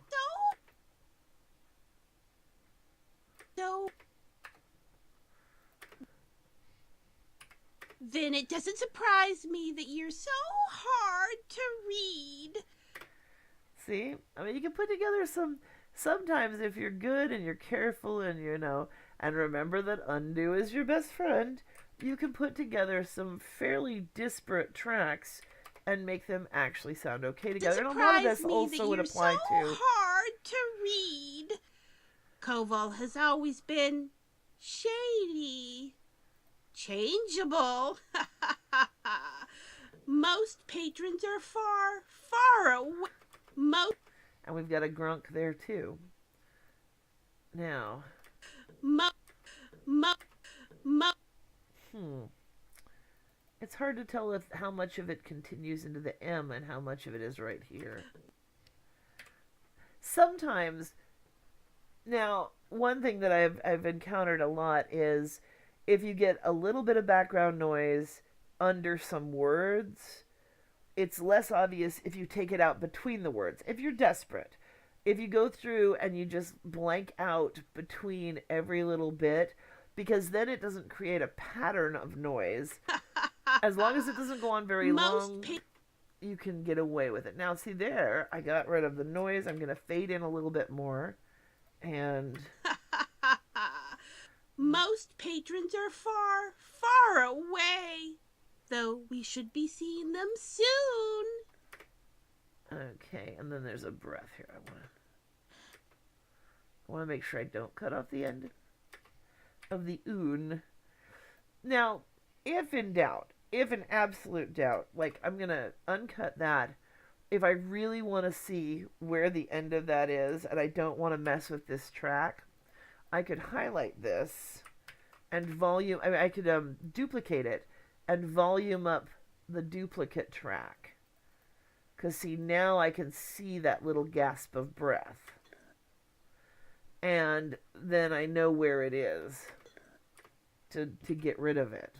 So. Then it doesn't surprise me that you're so hard to read. see? I mean, you can put together sometimes if you're good and you're careful and, and remember that undo is your best friend, you can put together some fairly disparate tracks and make them actually sound okay together. And a lot of this also would apply so to... hard to read. Koval has always been shady. Changeable. Most patrons are far away. And we've got a grunk there too. Now, it's hard to tell how much of it continues into the M and how much of it is right here. Sometimes, now, one thing that I've encountered a lot is if you get a little bit of background noise under some words, it's less obvious if you take it out between the words. If you're desperate, if you go through and you just blank out between every little bit, because then it doesn't create a pattern of noise. As long as it doesn't go on very long, you can get away with it. Now, see there, I got rid of the noise. I'm going to fade in a little bit more. And most patrons are far away. Though we should be seeing them soon. Okay, and then there's a breath here. I want to make sure I don't cut off the end of the oon. Now, if in doubt, if in absolute doubt, like I'm going to uncut that. If I really want to see where the end of that is and I don't want to mess with this track, I could highlight this and I could duplicate it and volume up the duplicate track. Because see, now I can see that little gasp of breath. And then I know where it is to get rid of it.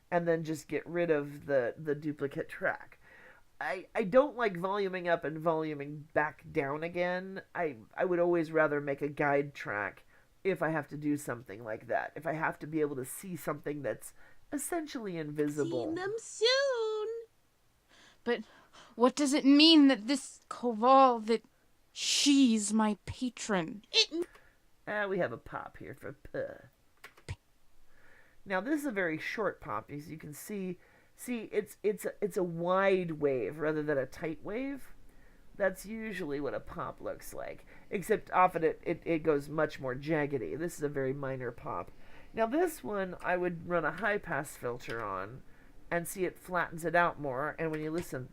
And then just get rid of the duplicate track. I don't like voluming up and voluming back down again. I would always rather make a guide track if I have to do something like that. If I have to be able to see something that's essentially invisible. Seeing them soon. But what does it mean that this Koval, that she's my patron? We have a pop here for P. Now this is a very short pop, as you can see. See, it's a wide wave rather than a tight wave. That's usually what a pop looks like. Except often it goes much more jaggedy. This is a very minor pop. Now this one, I would run a high pass filter on and see it flattens it out more. And when you listen,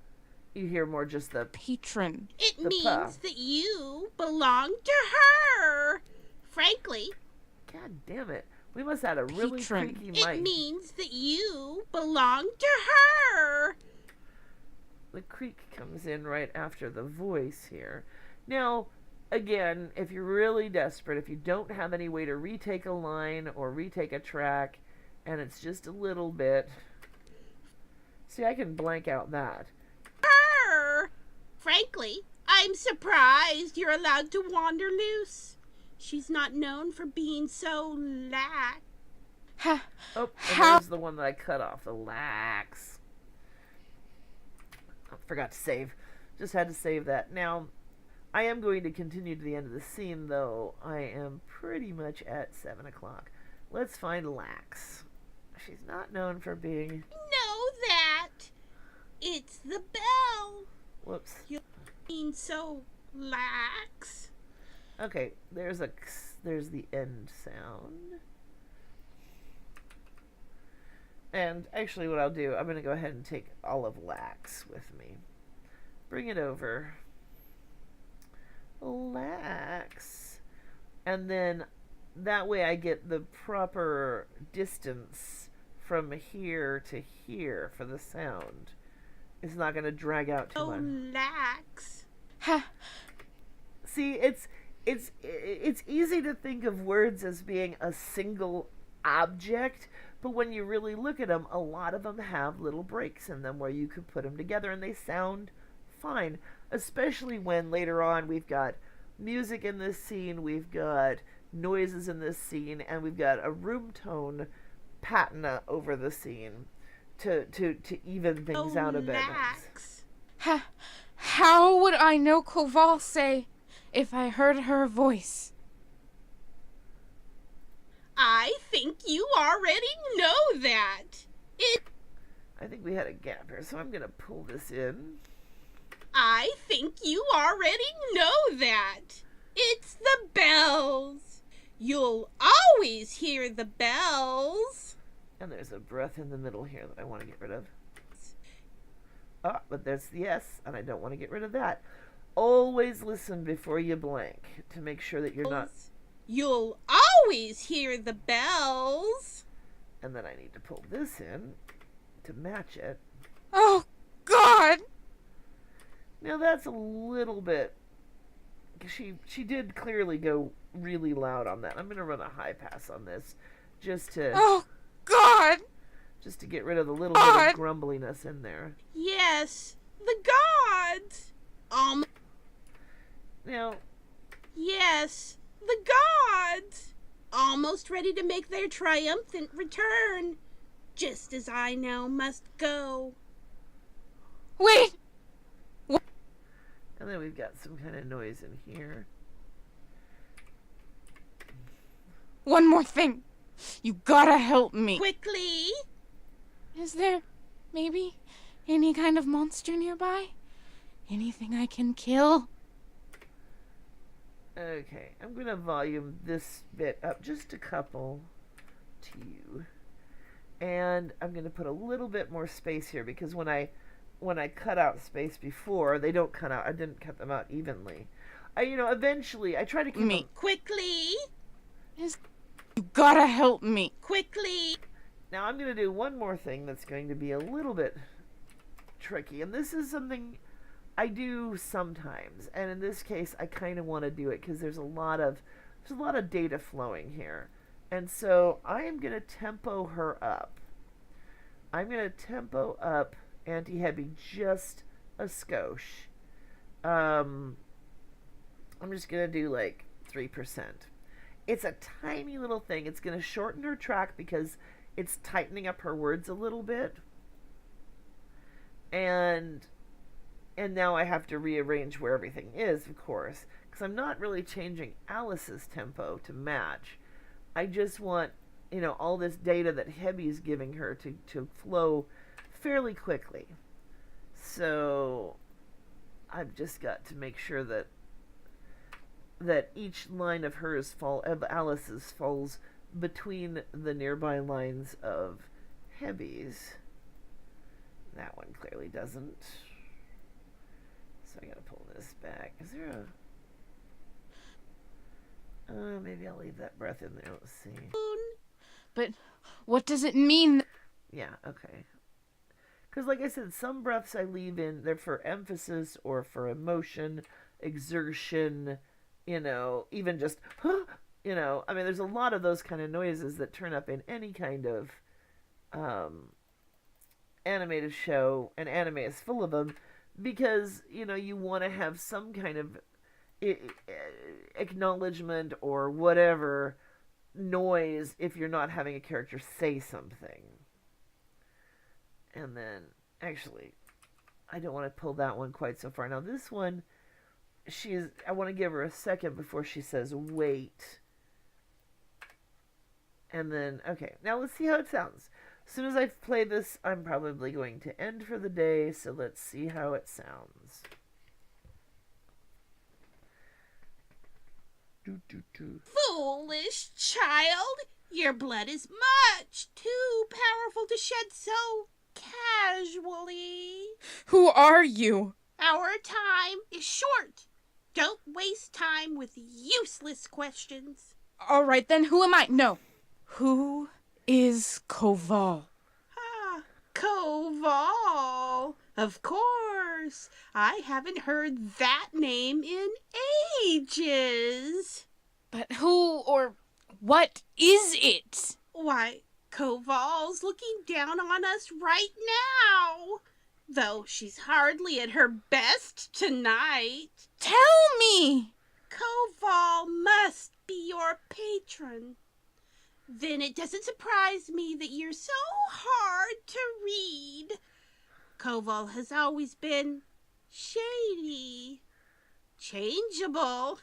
you hear more just the patron. It the means puff. that you belong to her. Frankly. God damn it. We must have a really Patron. creaky mic. It means that you belong to her. The creak comes in right after the voice here. Now, again, if you're really desperate, if you don't have any way to retake a line or retake a track, and it's just a little bit... See, I can blank out that. Her. Frankly, I'm surprised you're allowed to wander loose. She's not known for being so lax. Oh, and there's the one that I cut off, the lax. I forgot to save. Just had to save that. Now, I am going to continue to the end of the scene, though. I am pretty much at 7 o'clock. Let's find Lax. She's not known for being... Know that. It's the bell. Whoops. You mean so lax? Okay, there's the end sound. And actually what I'll do, I'm going to go ahead and take all of Lax with me. Bring it over. Lax. And then that way I get the proper distance from here to here for the sound. It's not going to drag out too much. Lax. Ha! See, it's easy to think of words as being a single object, but when you really look at them, a lot of them have little breaks in them where you could put them together and they sound fine, especially when later on we've got music in this scene, we've got noises in this scene, and we've got a room tone patina over the scene to even things out a bit. Lax. Ha! How would I know Koval say if I heard her voice? I think you already know that. I think we had a gap here, so I'm going to pull this in. I think you already know that. It's the bells. You'll always hear the bells. And there's a breath in the middle here that I want to get rid of. But there's the S, and I don't want to get rid of that. Always listen before you blank to make sure that you're not... You'll always hear the bells. And then I need to pull this in to match it. Oh, God! Now that's a little bit... She did clearly go really loud on that. I'm going to run a high pass on this just to... Oh, God! Just to get rid of the little bit of grumbliness in there. Yes, the gods. Now... Yes, the gods. Almost ready to make their triumphant return. Just as I now must go. Wait! And then we've got some kind of noise in here. One more thing. You gotta help me. Quickly. Is there maybe any kind of monster nearby? Anything I can kill? Okay, I'm going to volume this bit up just a couple to you. And I'm going to put a little bit more space here because when I cut out space before, they don't cut out. I didn't cut them out evenly. Eventually I try to keep them... Quickly. You gotta help me. Quickly. Now I'm going to do one more thing that's going to be a little bit tricky. And this is something I do sometimes. And in this case, I kind of want to do it because there's a lot of data flowing here. And so I am going to tempo her up. I'm going to tempo up Auntie Hebi just a skosh. I'm just going to do like 3%. It's a tiny little thing. It's going to shorten her track because it's tightening up her words a little bit. And now I have to rearrange where everything is, of course, because I'm not really changing Alice's tempo to match. I just want, all this data that Hebi's giving her to flow fairly quickly. So I've just got to make sure that each line of Alice's falls between the nearby lines of Hebi's. That one clearly doesn't. So I gotta pull this back. Is there a... maybe I'll leave that breath in there. Let's see. But what does it mean? Yeah, okay. Because like I said, some breaths I leave in, they're for emphasis or for emotion, exertion, even just, there's a lot of those kind of noises that turn up in any kind of animated show, and anime is full of them, because, you want to have some kind of acknowledgement or whatever noise if you're not having a character say something. And then, actually, I don't want to pull that one quite so far. Now this one, I want to give her a second before she says wait. And then, okay, now let's see how it sounds. As soon as I play this, I'm probably going to end for the day, so let's see how it sounds. Foolish child, your blood is much too powerful to shed so casually. Who are you? Our time is short. Don't waste time with useless questions. All right, then who am I? No. Who is Koval? Ah, Koval. Of course. I haven't heard that name in ages. But who or what is it? Why, Koval's looking down on us right now. Though she's hardly at her best tonight. Tell me! Koval must be your patron. Then it doesn't surprise me that you're so hard to read. Koval has always been shady, changeable.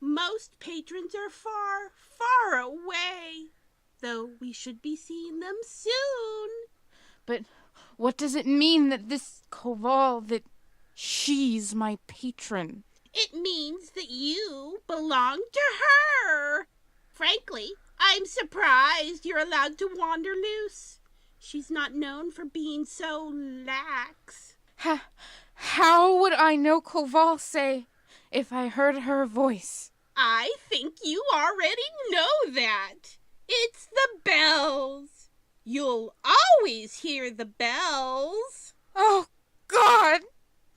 Most patrons are far, far away, though we should be seeing them soon. But what does it mean that this Koval, that she's my patron? It means that you belong to her. Frankly, I'm surprised you're allowed to wander loose. She's not known for being so lax. How would I know Koval say if I heard her voice? I think you already know that. It's the bells. You'll always hear the bells. Oh, God!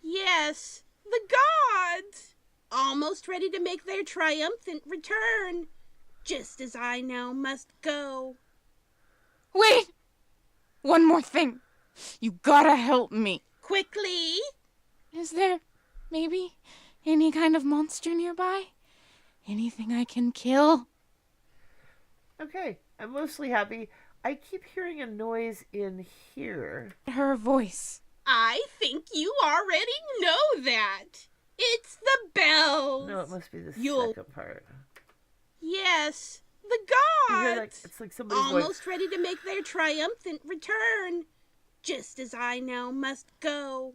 Yes, the gods. Almost ready to make their triumphant return. Just as I now must go. Wait! One more thing. You gotta help me. Quickly. Is there maybe any kind of monster nearby? Anything I can kill? Okay, I'm mostly happy. I keep hearing a noise in here. Her voice. I think you already know that. It's the bells. No, it must be the You'll- second part. Yes, the You hear gods. that? It's like somebody's Almost ready to make their triumphant return. Just as I now must go.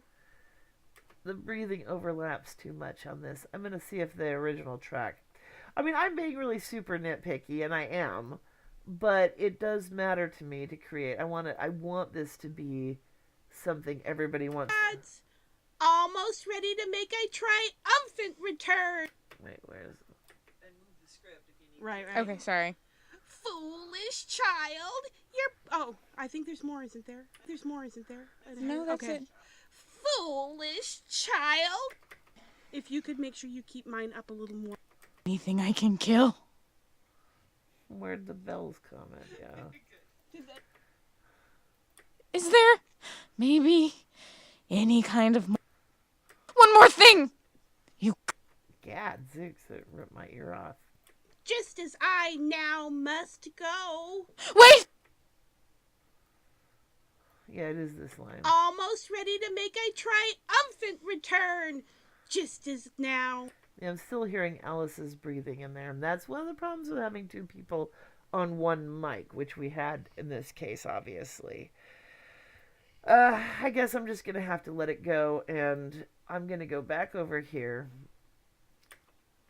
The breathing overlaps too much on this. I'm going to see if the original track. I mean, I'm being really super nitpicky, and I am, but it does matter to me to create. I want this to be something everybody wants. Gods, almost ready to make a triumphant return. Wait, where is it? Right. Okay, sorry. Foolish child, you're... Oh, I think there's more, isn't there? There's more, isn't there? No, that's Okay. it. Foolish child. If you could make sure you keep mine up a little more. Anything I can kill? Where'd the bells come in? Yeah. Is there maybe any kind of... One more thing! You... Gadzooks, it ripped my ear off. Just as I now must go. Wait! Yeah, it is this line. Almost ready to make a triumphant return. Just as now. Yeah, I'm still hearing Alice's breathing in there, and that's one of the problems with having two people on one mic, which we had in this case, obviously. I guess I'm just going to have to let it go, and I'm going to go back over here.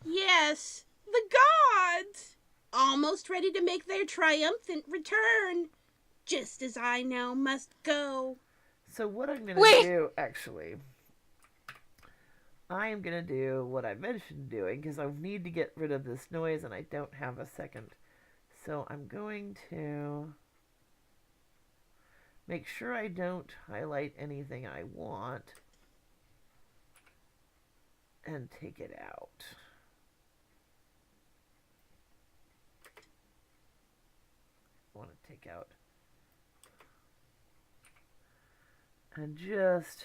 Yes, the gods. Almost ready to make their triumphant return. Just as I now must go. So what I'm going to Wait! do, actually, I am going to do what I mentioned doing, because I need to get rid of this noise, and I don't have a second. So I'm going to make sure I don't highlight anything I want, and take it out. I want to take out and just,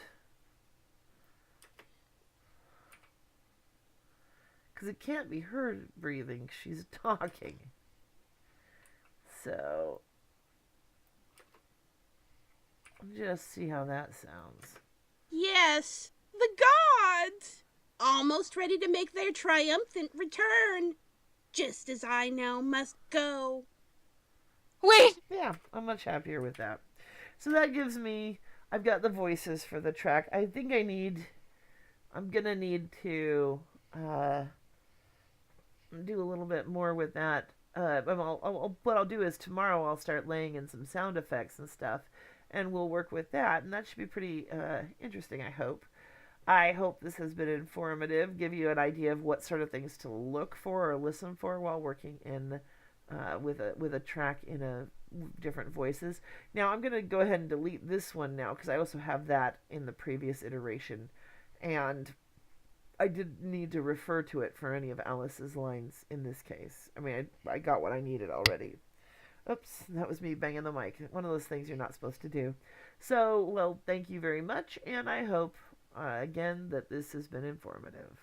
because it can't be her breathing, she's talking. So Just see how that sounds. Yes, the gods! Almost ready to make their triumphant return, just as I now must go. Wait! Yeah, I'm much happier with that. So that gives me, I've got the voices for the track. I think I'm gonna need to do a little bit more with that. What I'll do is tomorrow I'll start laying in some sound effects and stuff, and we'll work with that, and that should be pretty interesting, I hope. I hope this has been informative, give you an idea of what sort of things to look for or listen for while working in with a track in a different voices. Now I'm gonna go ahead and delete this one now because I also have that in the previous iteration, and I didn't need to refer to it for any of Alice's lines in this case. I mean, I got what I needed already. Oops, that was me banging the mic. One of those things you're not supposed to do. So, well, thank you very much, and I hope, again, that this has been informative.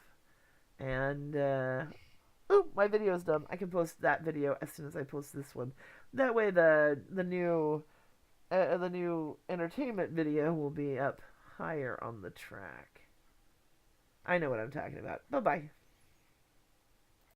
And, oh, my video's done. I can post that video as soon as I post this one. That way the new entertainment video will be up higher on the track. I know what I'm talking about. Bye-bye.